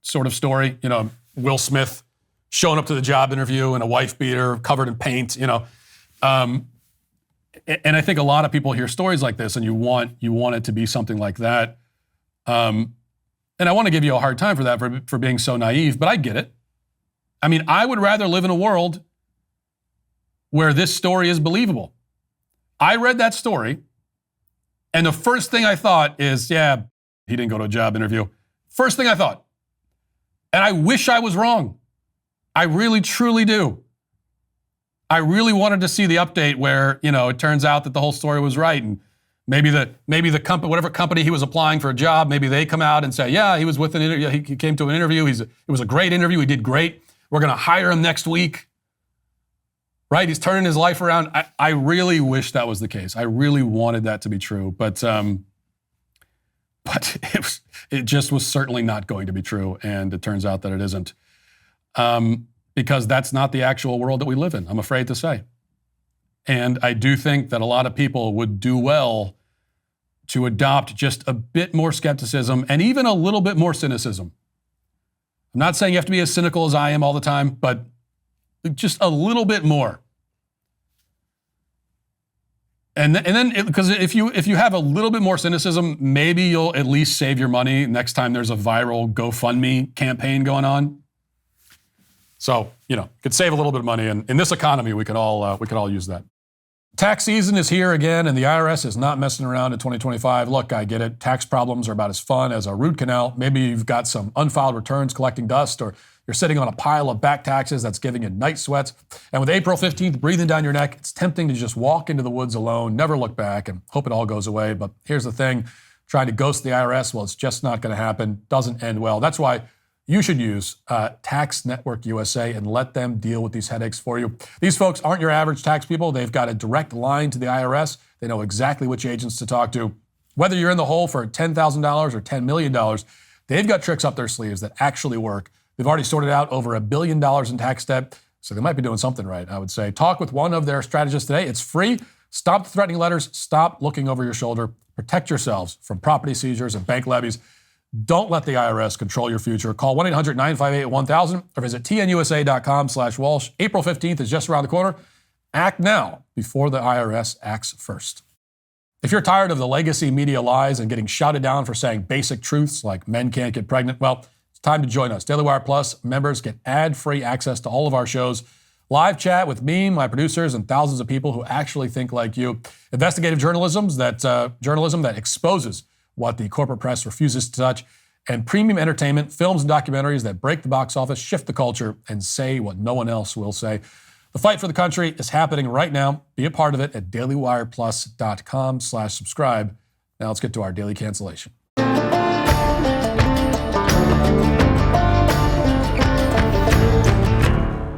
sort of story. Will Smith showing up to the job interview in a wife beater, covered in paint, you know. And I think a lot of people hear stories like this, and you want it to be something like that. And I want to give you a hard time for that, for being so naive, but I get it. I mean, I would rather live in a world where this story is believable. I read that story, and the first thing I thought is, yeah, he didn't go to a job interview. First thing I thought. And I wish I was wrong. I really, truly do. I really wanted to see the update where, you know, it turns out that the whole story was right, and maybe the company, whatever company he was applying for a job, maybe they come out and say, yeah, he was with an interview. He came to an interview. It was a great interview. He did great. We're going to hire him next week. Right? He's turning his life around. I really wish that was the case. I really wanted that to be true, but it just was certainly not going to be true, and it turns out that it isn't. Because that's not the actual world that we live in, I'm afraid to say. And I do think that a lot of people would do well to adopt just a bit more skepticism and even a little bit more cynicism. I'm not saying you have to be as cynical as I am all the time, but just a little bit more. And then, because if you have a little bit more cynicism, maybe you'll at least save your money next time there's a viral GoFundMe campaign going on. So, you know, could save a little bit of money, and in this economy, we could all use that. Tax season is here again, and the IRS is not messing around in 2025. Look, I get it. Tax problems are about as fun as a root canal. Maybe you've got some unfiled returns collecting dust, or you're sitting on a pile of back taxes that's giving you night sweats. And with April 15th breathing down your neck, it's tempting to just walk into the woods alone, never look back, and hope it all goes away. But here's the thing, trying to ghost the IRS, well, it's just not going to happen. Doesn't end well. That's why you should use Tax Network USA and let them deal with these headaches for you. These folks aren't your average tax people. They've got a direct line to the IRS. They know exactly which agents to talk to. Whether you're in the hole for $10,000 or $10 million, they've got tricks up their sleeves that actually work. They've already sorted out over $1 billion in tax debt, so they might be doing something right, I would say. Talk with one of their strategists today. It's free. Stop the threatening letters. Stop looking over your shoulder. Protect yourselves from property seizures and bank levies. Don't let the IRS control your future. Call 1-800-958-1000 or visit tnusa.com/Walsh. April 15th is just around the corner. Act now before the IRS acts first. If you're tired of the legacy media lies and getting shouted down for saying basic truths like men can't get pregnant, well, it's time to join us. Daily Wire Plus members get ad-free access to all of our shows, live chat with me, my producers, and thousands of people who actually think like you. Investigative journalism that exposes what the corporate press refuses to touch, and premium entertainment, films and documentaries that break the box office, shift the culture, and say what no one else will say. The fight for the country is happening right now. Be a part of it at dailywireplus.com/subscribe. Now let's get to our daily cancellation.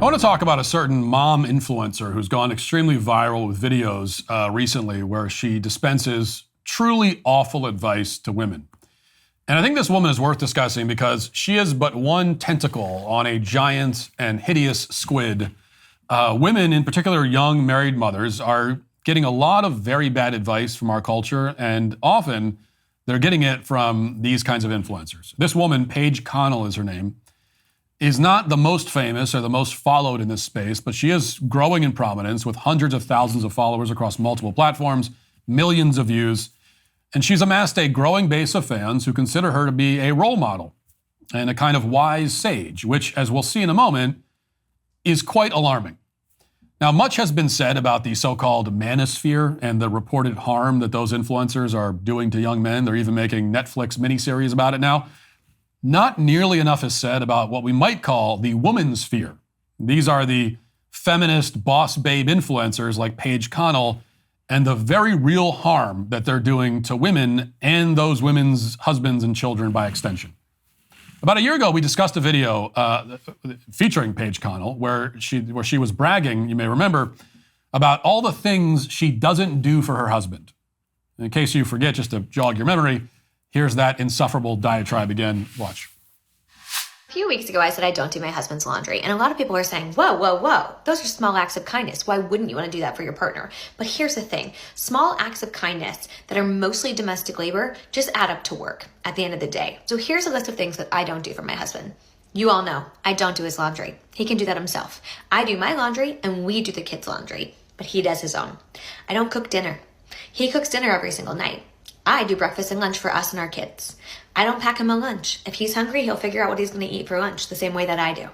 I want to talk about a certain mom influencer who's gone extremely viral with videos recently where she dispenses truly awful advice to women. And I think this woman is worth discussing because she is but one tentacle on a giant and hideous squid. Women, in particular young married mothers, are getting a lot of very bad advice from our culture, and often they're getting it from these kinds of influencers. This woman, Paige Connell is her name, is not the most famous or the most followed in this space, but she is growing in prominence with hundreds of thousands of followers across multiple platforms, millions of views. And she's amassed a growing base of fans who consider her to be a role model and a kind of wise sage, which, as we'll see in a moment, is quite alarming. Now, much has been said about the so-called manosphere and the reported harm that those influencers are doing to young men. They're even making Netflix miniseries about it now. Not nearly enough is said about what we might call the woman's sphere. These are the feminist boss babe influencers like Paige Connell, and the very real harm that they're doing to women and those women's husbands and children by extension. About a year ago, we discussed a video featuring Paige Connell where she was bragging, you may remember, about all the things she doesn't do for her husband. In case you forget, just to jog your memory, here's that insufferable diatribe again. Watch. A few weeks ago, I said I don't do my husband's laundry, and a lot of people are saying, whoa, whoa, whoa, those are small acts of kindness. Why wouldn't you want to do that for your partner? But here's the thing. Small acts of kindness that are mostly domestic labor just add up to work at the end of the day. So here's a list of things that I don't do for my husband. You all know I don't do his laundry. He can do that himself. I do my laundry and we do the kids' laundry, but he does his own. I don't cook dinner. He cooks dinner every single night. I do breakfast and lunch for us and our kids. I don't pack him a lunch. If he's hungry, he'll figure out what he's going to eat for lunch the same way that I do.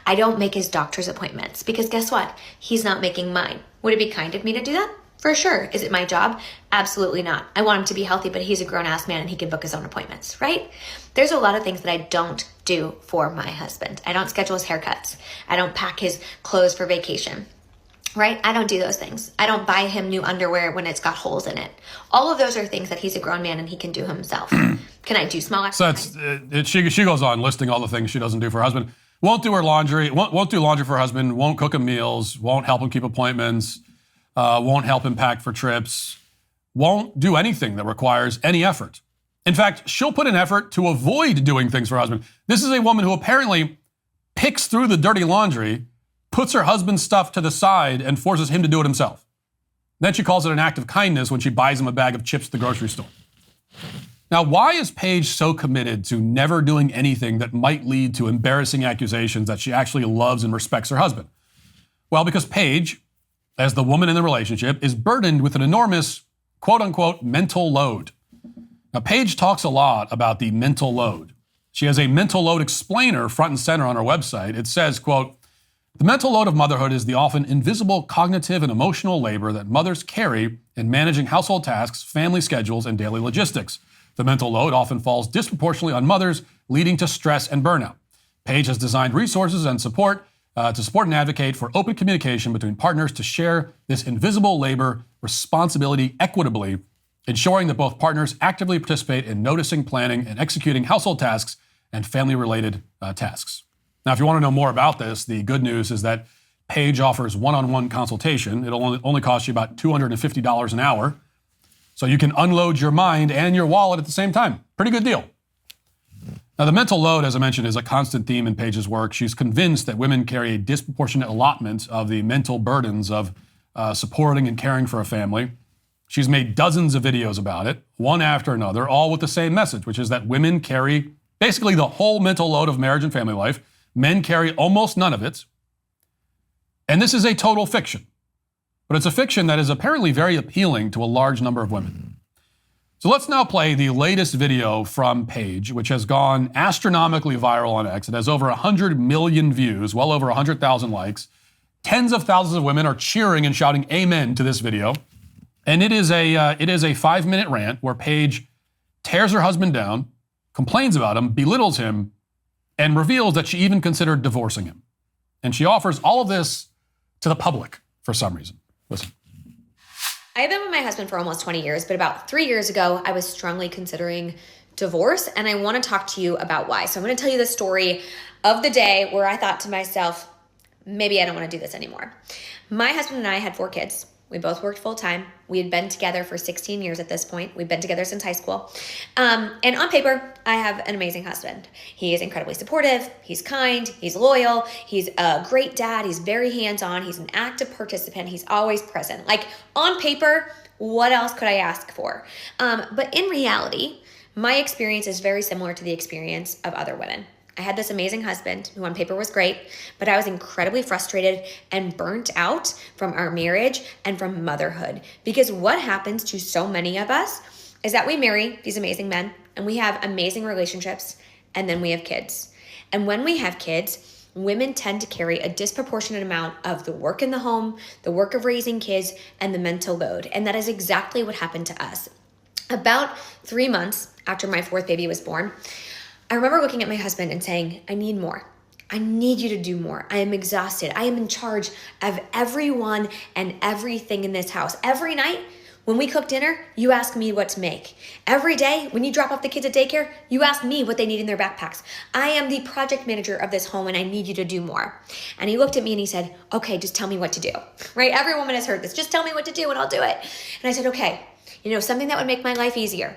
I don't make his doctor's appointments because guess what? He's not making mine. Would it be kind of me to do that? For sure. Is it my job? Absolutely not. I want him to be healthy, but he's a grown-ass man and he can book his own appointments, right? There's a lot of things that I don't do for my husband. I don't schedule his haircuts. I don't pack his clothes for vacation, right? I don't do those things. I don't buy him new underwear when it's got holes in it. All of those are things that he's a grown man and he can do himself. Can I do small exercises? So she goes on listing all the things she doesn't do for her husband. Won't do her laundry, won't do laundry for her husband, won't cook him meals, won't help him keep appointments, won't help him pack for trips, won't do anything that requires any effort. In fact, she'll put in effort to avoid doing things for her husband. This is a woman who apparently picks through the dirty laundry, puts her husband's stuff to the side, and forces him to do it himself. Then she calls it an act of kindness when she buys him a bag of chips at the grocery store. Now, why is Paige so committed to never doing anything that might lead to embarrassing accusations that she actually loves and respects her husband? Well, because Paige, as the woman in the relationship, is burdened with an enormous, quote-unquote, mental load. Now, Paige talks a lot about the mental load. She has a mental load explainer front and center on her website. It says, quote, "The mental load of motherhood is the often invisible cognitive and emotional labor that mothers carry in managing household tasks, family schedules, and daily logistics. The mental load often falls disproportionately on mothers, leading to stress and burnout. Paige has designed resources and support to support and advocate for open communication between partners to share this invisible labor responsibility equitably, ensuring that both partners actively participate in noticing, planning, and executing household tasks and family-related tasks." Now, if you want to know more about this, the good news is that Paige offers one-on-one consultation. It'll only cost you about $250 an hour. So you can unload your mind and your wallet at the same time. Pretty good deal. Now, the mental load, as I mentioned, is a constant theme in Paige's work. She's convinced that women carry a disproportionate allotment of the mental burdens of supporting and caring for a family. She's made dozens of videos about it, one after another, all with the same message, which is that women carry basically the whole mental load of marriage and family life. Men carry almost none of it. And this is a total fiction. But it's a fiction that is apparently very appealing to a large number of women. So let's now play the latest video from Paige, which has gone astronomically viral on X. It has over 100 million views, well over 100,000 likes. Tens of thousands of women are cheering and shouting amen to this video. And it is a 5-minute rant where Paige tears her husband down, complains about him, belittles him, and reveals that she even considered divorcing him. And she offers all of this to the public for some reason. Listen. I have been with my husband for almost 20 years, but about 3 years ago, I was strongly considering divorce, and I want to talk to you about why. So I'm going to tell you the story of the day where I thought to myself, maybe I don't want to do this anymore. My husband and I had 4 kids. We both worked full time. We had been together for 16 years at this point. We've been together since high school. And on paper, I have an amazing husband. He is incredibly supportive. He's kind. He's loyal. He's a great dad. He's very hands-on. He's an active participant. He's always present. Like on paper, what else could I ask for? But in reality, my experience is very similar to the experience of other women. I had this amazing husband who on paper was great, but I was incredibly frustrated and burnt out from our marriage and from motherhood. Because what happens to so many of us is that we marry these amazing men and we have amazing relationships and then we have kids. And when we have kids, women tend to carry a disproportionate amount of the work in the home, the work of raising kids, and the mental load. And that is exactly what happened to us. About 3 months after my 4th baby was born, I remember looking at my husband and saying, I need more. I need you to do more. I am exhausted. I am in charge of everyone and everything in this house. Every night when we cook dinner, you ask me what to make. Every day when you drop off the kids at daycare, you ask me what they need in their backpacks. I am the project manager of this home and I need you to do more. And he looked at me and he said, okay, just tell me what to do. Right? Every woman has heard this. Just tell me what to do and I'll do it. And I said, okay, something that would make my life easier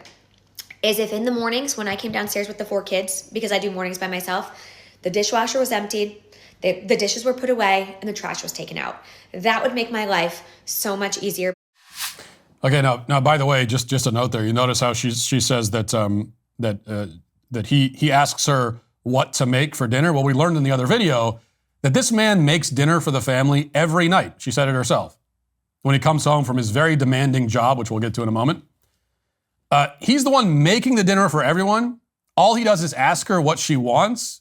is if in the mornings when I came downstairs with the 4 kids, because I do mornings by myself, the dishwasher was emptied, the dishes were put away, and the trash was taken out. That would make my life so much easier. Okay, now by the way, just a note there. You notice how she says that that he asks her what to make for dinner? Well, we learned in the other video that this man makes dinner for the family every night. She said it herself. When he comes home from his very demanding job, which we'll get to in a moment, he's the one making the dinner for everyone. All he does is ask her what she wants.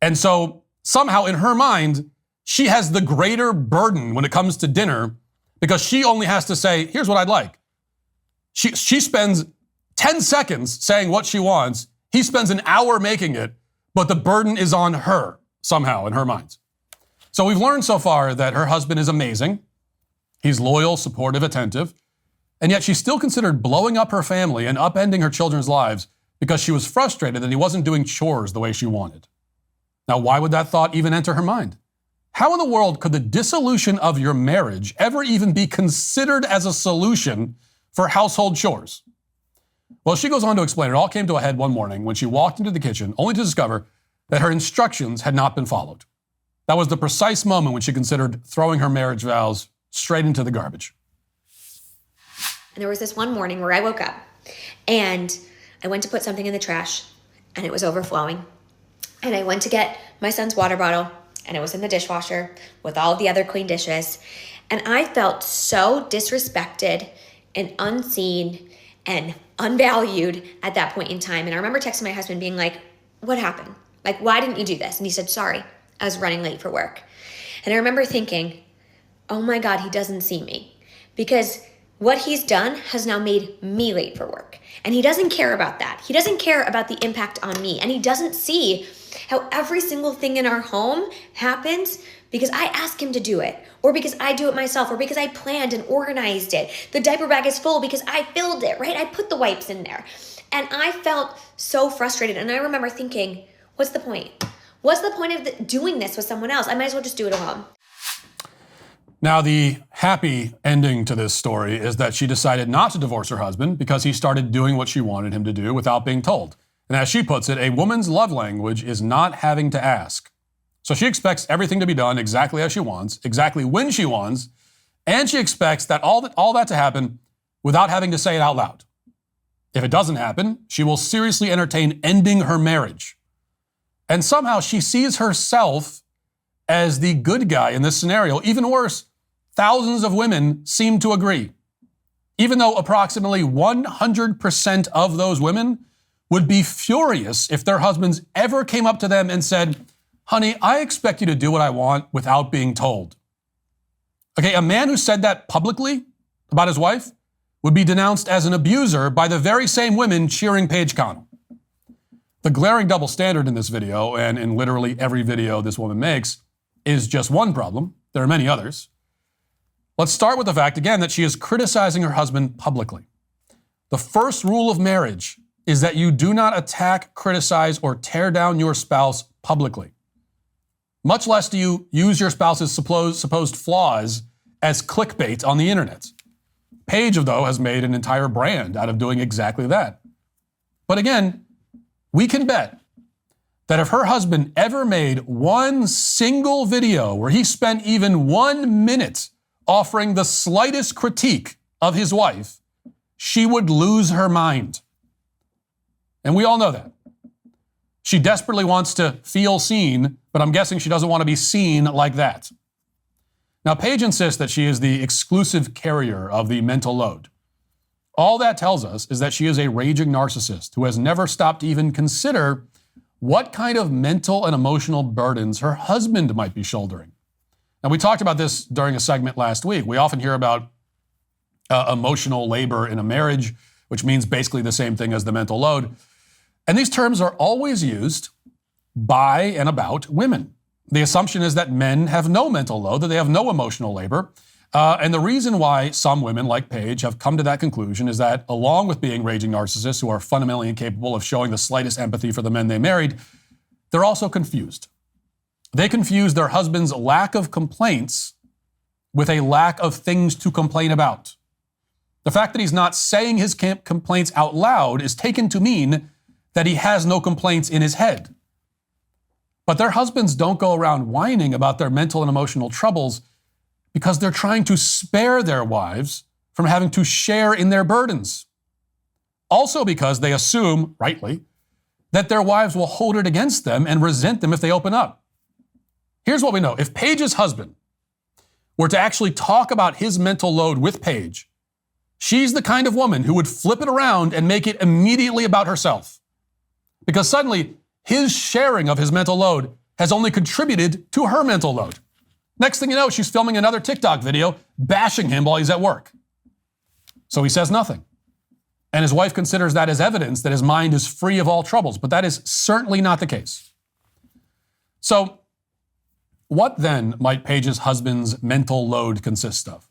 And so somehow in her mind, she has the greater burden when it comes to dinner because she only has to say, here's what I'd like. She spends 10 seconds saying what she wants. He spends an hour making it, but the burden is on her somehow in her mind. So we've learned so far that her husband is amazing. He's loyal, supportive, attentive. And yet she's still considered blowing up her family and upending her children's lives because she was frustrated that he wasn't doing chores the way she wanted. Now, why would that thought even enter her mind? How in the world could the dissolution of your marriage ever even be considered as a solution for household chores? Well, she goes on to explain it all came to a head one morning when she walked into the kitchen only to discover that her instructions had not been followed. That was the precise moment when she considered throwing her marriage vows straight into the garbage. And there was this one morning where I woke up and I went to put something in the trash and it was overflowing. And I went to get my son's water bottle and it was in the dishwasher with all the other clean dishes. And I felt so disrespected and unseen and unvalued at that point in time. And I remember texting my husband being like, what happened? Like, why didn't you do this? And he said, sorry, I was running late for work. And I remember thinking, oh my God, he doesn't see me. Because what he's done has now made me late for work. And he doesn't care about that. He doesn't care about the impact on me. And he doesn't see how every single thing in our home happens because I ask him to do it, or because I do it myself, or because I planned and organized it. The diaper bag is full because I filled it, right? I put the wipes in there. And I felt so frustrated. And I remember thinking, what's the point? What's the point of doing this with someone else? I might as well just do it alone. Now, the happy ending to this story is that she decided not to divorce her husband because he started doing what she wanted him to do without being told. And as she puts it, a woman's love language is not having to ask. So she expects everything to be done exactly as she wants, exactly when she wants, and she expects that all that to happen without having to say it out loud. If it doesn't happen, she will seriously entertain ending her marriage. And somehow she sees herself as the good guy in this scenario. Even worse, thousands of women seem to agree. Even though approximately 100% of those women would be furious if their husbands ever came up to them and said, honey, I expect you to do what I want without being told. Okay, a man who said that publicly about his wife would be denounced as an abuser by the very same women cheering Paige Connell. The glaring double standard in this video, and in literally every video this woman makes, is just one problem. There are many others. Let's start with the fact, again, that she is criticizing her husband publicly. The first rule of marriage is that you do not attack, criticize, or tear down your spouse publicly. Much less do you use your spouse's supposed flaws as clickbait on the internet. Paige, though, has made an entire brand out of doing exactly that. But again, we can bet that if her husband ever made one single video where he spent even 1 minute offering the slightest critique of his wife, she would lose her mind. And we all know that. She desperately wants to feel seen, but I'm guessing she doesn't want to be seen like that. Now, Paige insists that she is the exclusive carrier of the mental load. All that tells us is that she is a raging narcissist who has never stopped to even consider what kind of mental and emotional burdens her husband might be shouldering. Now, we talked about this during a segment last week. We often hear about emotional labor in a marriage, which means basically the same thing as the mental load. And these terms are always used by and about women. The assumption is that men have no mental load, that they have no emotional labor. And the reason why some women, like Paige, have come to that conclusion is that, along with being raging narcissists who are fundamentally incapable of showing the slightest empathy for the men they married, they're also confused. They confuse their husband's lack of complaints with a lack of things to complain about. The fact that he's not saying his complaints out loud is taken to mean that he has no complaints in his head. But their husbands don't go around whining about their mental and emotional troubles because they're trying to spare their wives from having to share in their burdens. Also because they assume, rightly, that their wives will hold it against them and resent them if they open up. Here's what we know. If Paige's husband were to actually talk about his mental load with Paige, she's the kind of woman who would flip it around and make it immediately about herself. Because suddenly, his sharing of his mental load has only contributed to her mental load. Next thing you know, she's filming another TikTok video bashing him while he's at work. So he says nothing. And his wife considers that as evidence that his mind is free of all troubles, but that is certainly not the case. So, what then might Paige's husband's mental load consist of?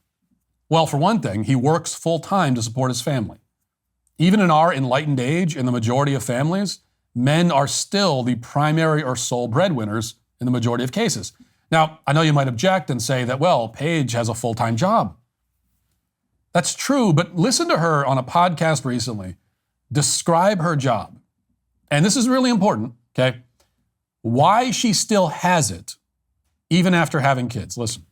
Well, for one thing, he works full-time to support his family. Even in our enlightened age, in the majority of families, men are still the primary or sole breadwinners in the majority of cases. Now, I know you might object and say that, well, Paige has a full-time job. That's true, but listen to her on a podcast recently describe her job. And this is really important, okay? Why she still has it, even after having kids. Listen.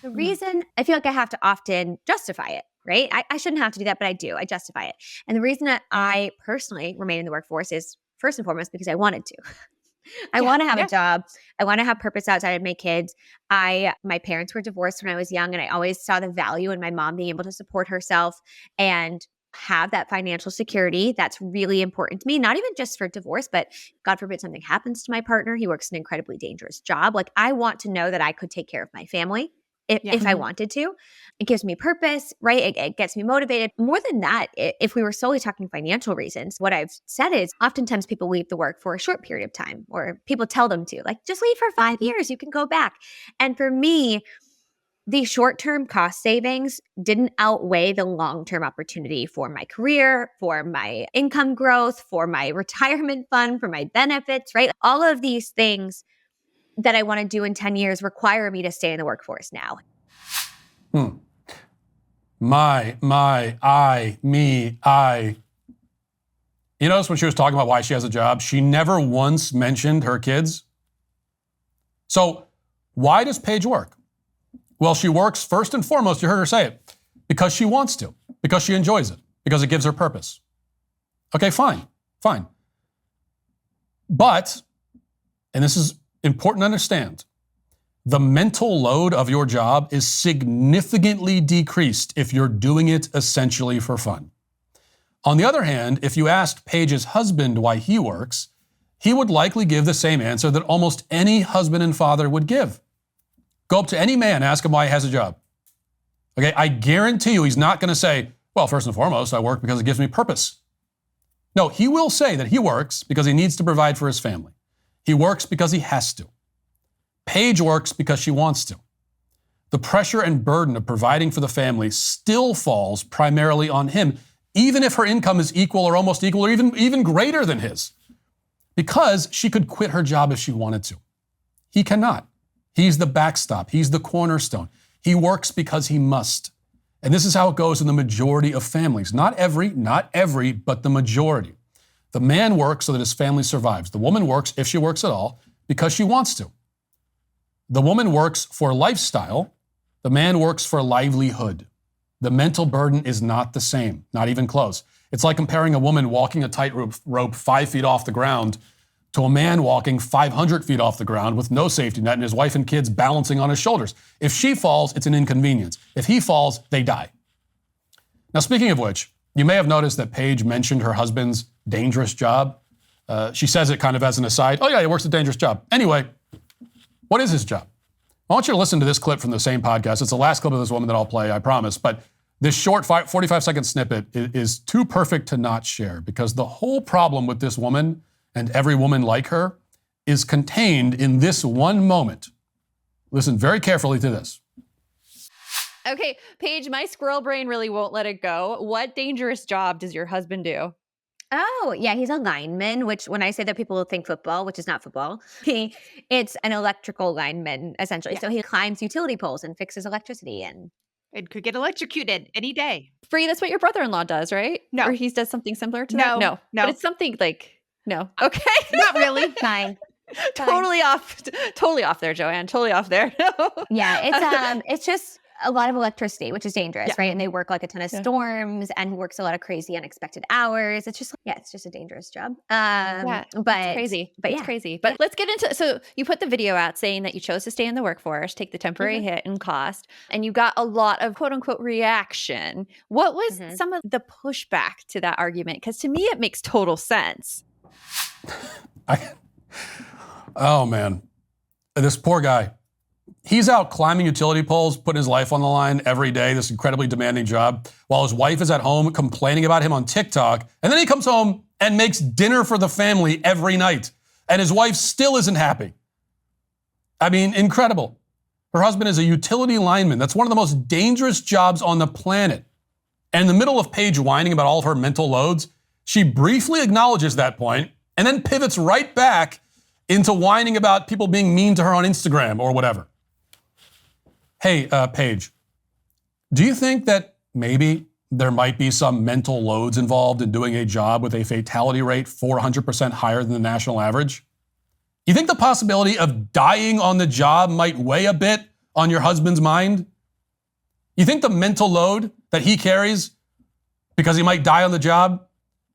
The reason I feel like I have to often justify it, right? I shouldn't have to do that, but I do. I justify it. And the reason that I personally remain in the workforce is first and foremost because I wanted to. I want to have a job. I want to have purpose outside of my kids. My parents were divorced when I was young, and I always saw the value in my mom being able to support herself and have that financial security. That's really important to me, not even just for divorce, but God forbid something happens to my partner. He works an incredibly dangerous job. Like, I want to know that I could take care of my family if I wanted to. It gives me purpose, right? It gets me motivated. More than that, if we were solely talking financial reasons, what I've said is oftentimes people leave the work for a short period of time, or people tell them to, like, just leave for 5 years, you can go back. And for me, the short-term cost savings didn't outweigh the long-term opportunity for my career, for my income growth, for my retirement fund, for my benefits, right? All of these things that I want to do in 10 years require me to stay in the workforce now. I. You notice when she was talking about why she has a job, she never once mentioned her kids. So why does Paige work? Well, she works first and foremost, you heard her say it, because she wants to, because she enjoys it, because it gives her purpose. Okay, fine. But, and this is important to understand, the mental load of your job is significantly decreased if you're doing it essentially for fun. On the other hand, if you asked Paige's husband why he works, he would likely give the same answer that almost any husband and father would give. Go up to any man, ask him why he has a job. Okay, I guarantee you he's not going to say, well, first and foremost, I work because it gives me purpose. No, he will say that he works because he needs to provide for his family. He works because he has to. Paige works because she wants to. The pressure and burden of providing for the family still falls primarily on him, even if her income is equal or almost equal or even greater than his, because she could quit her job if she wanted to. He cannot. He's the backstop. He's the cornerstone. He works because he must. And this is how it goes in the majority of families. Not every, but the majority. The man works so that his family survives. The woman works, if she works at all, because she wants to. The woman works for lifestyle. The man works for livelihood. The mental burden is not the same, not even close. It's like comparing a woman walking a tightrope 5 feet off the ground to a man walking 500 feet off the ground with no safety net and his wife and kids balancing on his shoulders. If she falls, it's an inconvenience. If he falls, they die. Now, speaking of which, you may have noticed that Paige mentioned her husband's dangerous job. She says it kind of as an aside. Oh yeah, he works a dangerous job. Anyway, what is his job? I want you to listen to this clip from the same podcast. It's the last clip of this woman that I'll play, I promise. But this short 45-second snippet is too perfect to not share, because the whole problem with this woman and every woman like her is contained in this one moment. Listen very carefully to this. Okay, Paige, my squirrel brain really won't let it go. What dangerous job does your husband do? Oh, yeah, he's a lineman, which when I say that, people will think football, which is not football. It's an electrical lineman, essentially. Yeah. So he climbs utility poles and fixes electricity and could get electrocuted any day. Free, that's what your brother-in-law does, right? No. Or he does something similar to that? No. But it's something like, no. Okay. Not really. Fine. Totally off there, Joanne. Totally off there. Yeah, it's just a lot of electricity, which is dangerous, Yeah. right? And they work like a ton of storms, and he works a lot of crazy, unexpected hours. It's just, it's just a dangerous job. But it's crazy. But it's crazy. But let's get into, so you put the video out saying that you chose to stay in the workforce, take the temporary hit and cost, and you got a lot of quote unquote reaction. What was some of the pushback to that argument? Because to me, it makes total sense. Oh man, this poor guy. He's out climbing utility poles, putting his life on the line every day, this incredibly demanding job, while his wife is at home complaining about him on TikTok. And then he comes home and makes dinner for the family every night. And his wife still isn't happy. I mean, incredible. Her husband is a utility lineman. That's one of the most dangerous jobs on the planet. And in the middle of Paige whining about all of her mental loads, she briefly acknowledges that point and then pivots right back into whining about people being mean to her on Instagram or whatever. Hey, Paige, do you think that maybe there might be some mental loads involved in doing a job with a fatality rate 400% higher than the national average? You think the possibility of dying on the job might weigh a bit on your husband's mind? You think the mental load that he carries because he might die on the job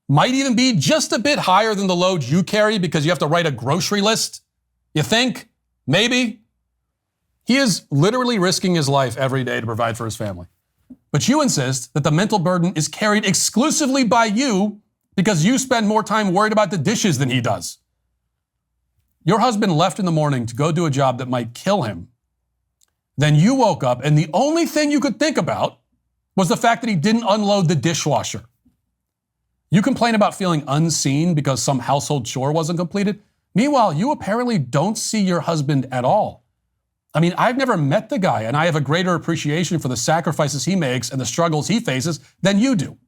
might even be just a bit higher than the load you carry because you have to write a grocery list? You think? Maybe? He is literally risking his life every day to provide for his family. But you insist that the mental burden is carried exclusively by you because you spend more time worried about the dishes than he does. Your husband left in the morning to go do a job that might kill him. Then you woke up and the only thing you could think about was the fact that he didn't unload the dishwasher. You complain about feeling unseen because some household chore wasn't completed. Meanwhile, you apparently don't see your husband at all. I mean, I've never met the guy, and I have a greater appreciation for the sacrifices he makes and the struggles he faces than you do.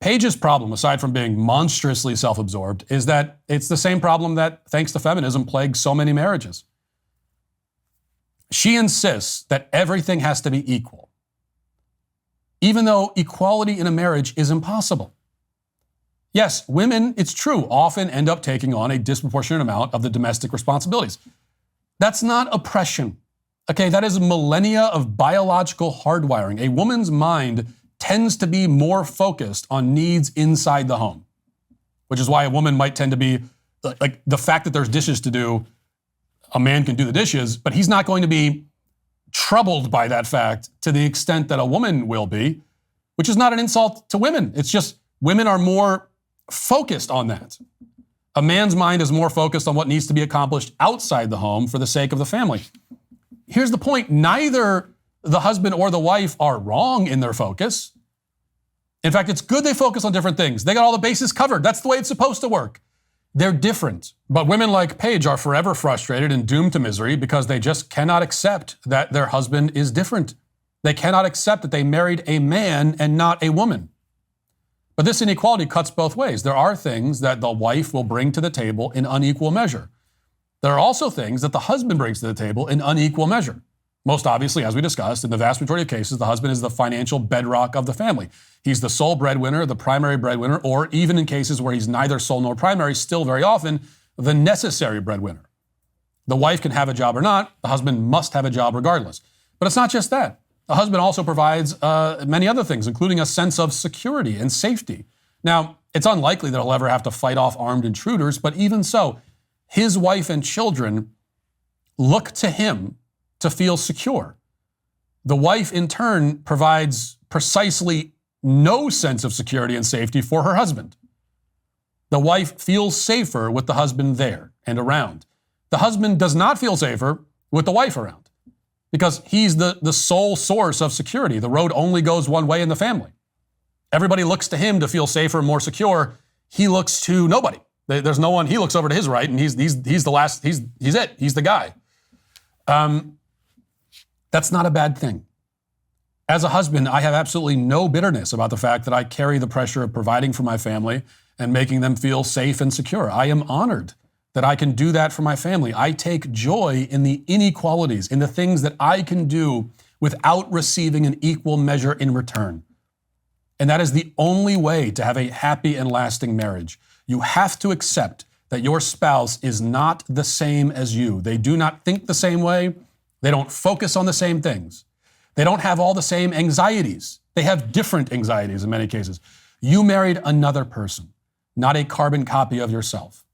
Paige's problem, aside from being monstrously self-absorbed, is that it's the same problem that, thanks to feminism, plagues so many marriages. She insists that everything has to be equal, even though equality in a marriage is impossible. Yes, women, it's true, often end up taking on a disproportionate amount of the domestic responsibilities. That's not oppression. Okay, that is millennia of biological hardwiring. A woman's mind tends to be more focused on needs inside the home, which is why a woman might tend to be, like, the fact that there's dishes to do, a man can do the dishes, but he's not going to be troubled by that fact to the extent that a woman will be, which is not an insult to women. It's just women are more focused on that. A man's mind is more focused on what needs to be accomplished outside the home for the sake of the family. Here's the point. Neither the husband or the wife are wrong in their focus. In fact, it's good they focus on different things. They got all the bases covered. That's the way it's supposed to work. They're different. But women like Paige are forever frustrated and doomed to misery because they just cannot accept that their husband is different. They cannot accept that they married a man and not a woman. But this inequality cuts both ways. There are things that the wife will bring to the table in unequal measure. There are also things that the husband brings to the table in unequal measure. Most obviously, as we discussed, in the vast majority of cases, the husband is the financial bedrock of the family. He's the sole breadwinner, the primary breadwinner, or even in cases where he's neither sole nor primary, still very often the necessary breadwinner. The wife can have a job or not. The husband must have a job regardless. But it's not just that. The husband also provides many other things, including a sense of security and safety. Now, it's unlikely that he'll ever have to fight off armed intruders, but even so, his wife and children look to him to feel secure. The wife, in turn, provides precisely no sense of security and safety for her husband. The wife feels safer with the husband there and around. The husband does not feel safer with the wife around, because he's the sole source of security. The road only goes one way in the family. Everybody looks to him to feel safer and more secure. He looks to nobody. There's no one. He looks over to his right, and he's the last. He's it. He's the guy. That's not a bad thing. As a husband, I have absolutely no bitterness about the fact that I carry the pressure of providing for my family and making them feel safe and secure. I am honored that I can do that for my family. I take joy in the inequalities, in the things that I can do without receiving an equal measure in return. And that is the only way to have a happy and lasting marriage. You have to accept that your spouse is not the same as you. They do not think the same way. They don't focus on the same things. They don't have all the same anxieties. They have different anxieties in many cases. You married another person, not a carbon copy of yourself.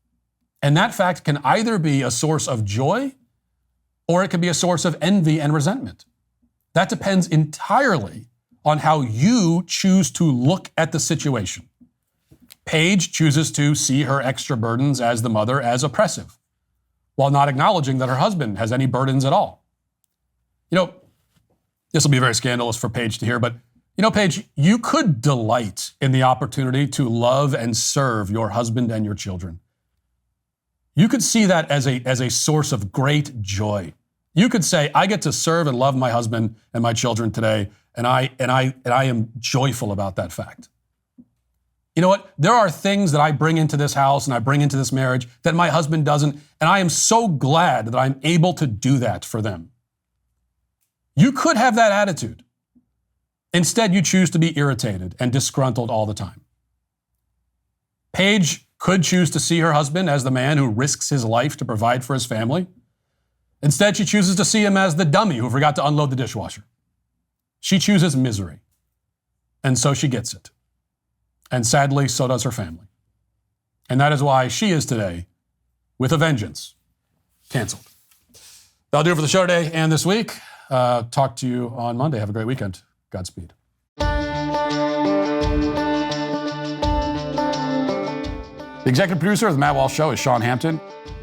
And that fact can either be a source of joy or it can be a source of envy and resentment. That depends entirely on how you choose to look at the situation. Paige chooses to see her extra burdens as the mother as oppressive, while not acknowledging that her husband has any burdens at all. You know, this will be very scandalous for Paige to hear, but you know, Paige, you could delight in the opportunity to love and serve your husband and your children. You could see that as a source of great joy. You could say, I get to serve and love my husband and my children today, and I am joyful about that fact. You know what? There are things that I bring into this house and I bring into this marriage that my husband doesn't, and I am so glad that I'm able to do that for them. You could have that attitude. Instead, you choose to be irritated and disgruntled all the time. Paige could choose to see her husband as the man who risks his life to provide for his family. Instead, she chooses to see him as the dummy who forgot to unload the dishwasher. She chooses misery, and so she gets it. And sadly, so does her family. And that is why she is today, with a vengeance, canceled. That'll do it for the show today and this week. Talk to you on Monday. Have a great weekend. Godspeed. The executive producer of the Matt Walsh Show is Sean Hampton.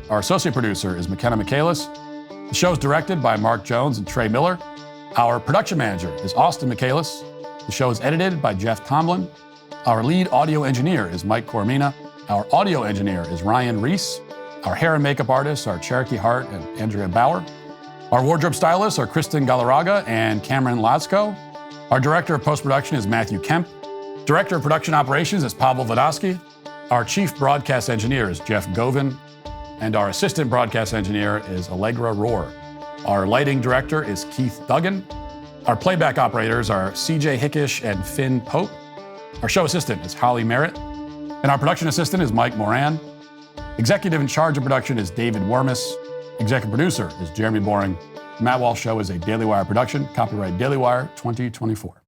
Our associate producer is McKenna Michaelis. The show is directed by Mark Jones and Trey Miller. Our production manager is Austin Michaelis. The show is edited by Jeff Tomlin. Our lead audio engineer is Mike Coromina. Our audio engineer is Ryan Reese. Our hair and makeup artists are Cherokee Hart and Andrea Bauer. Our wardrobe stylists are Kristen Galarraga and Cameron Lasko. Our director of post-production is Matthew Kemp. Director of production operations is Pavel Vodosky. Our chief broadcast engineer is Jeff Govin. And our assistant broadcast engineer is Allegra Rohr. Our lighting director is Keith Duggan. Our playback operators are CJ Hickish and Finn Pope. Our show assistant is Holly Merritt. And our production assistant is Mike Moran. Executive in charge of production is David Wormus. Executive producer is Jeremy Boring. The Matt Walsh Show is a Daily Wire production. Copyright Daily Wire 2024.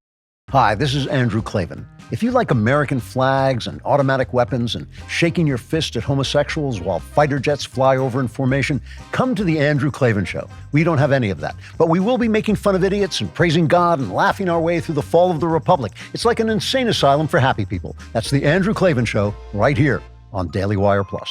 Hi, this is Andrew Klavan. If you like American flags and automatic weapons and shaking your fist at homosexuals while fighter jets fly over in formation, come to the Andrew Klavan Show. We don't have any of that. But we will be making fun of idiots and praising God and laughing our way through the fall of the Republic. It's like an insane asylum for happy people. That's the Andrew Klavan Show right here on Daily Wire Plus.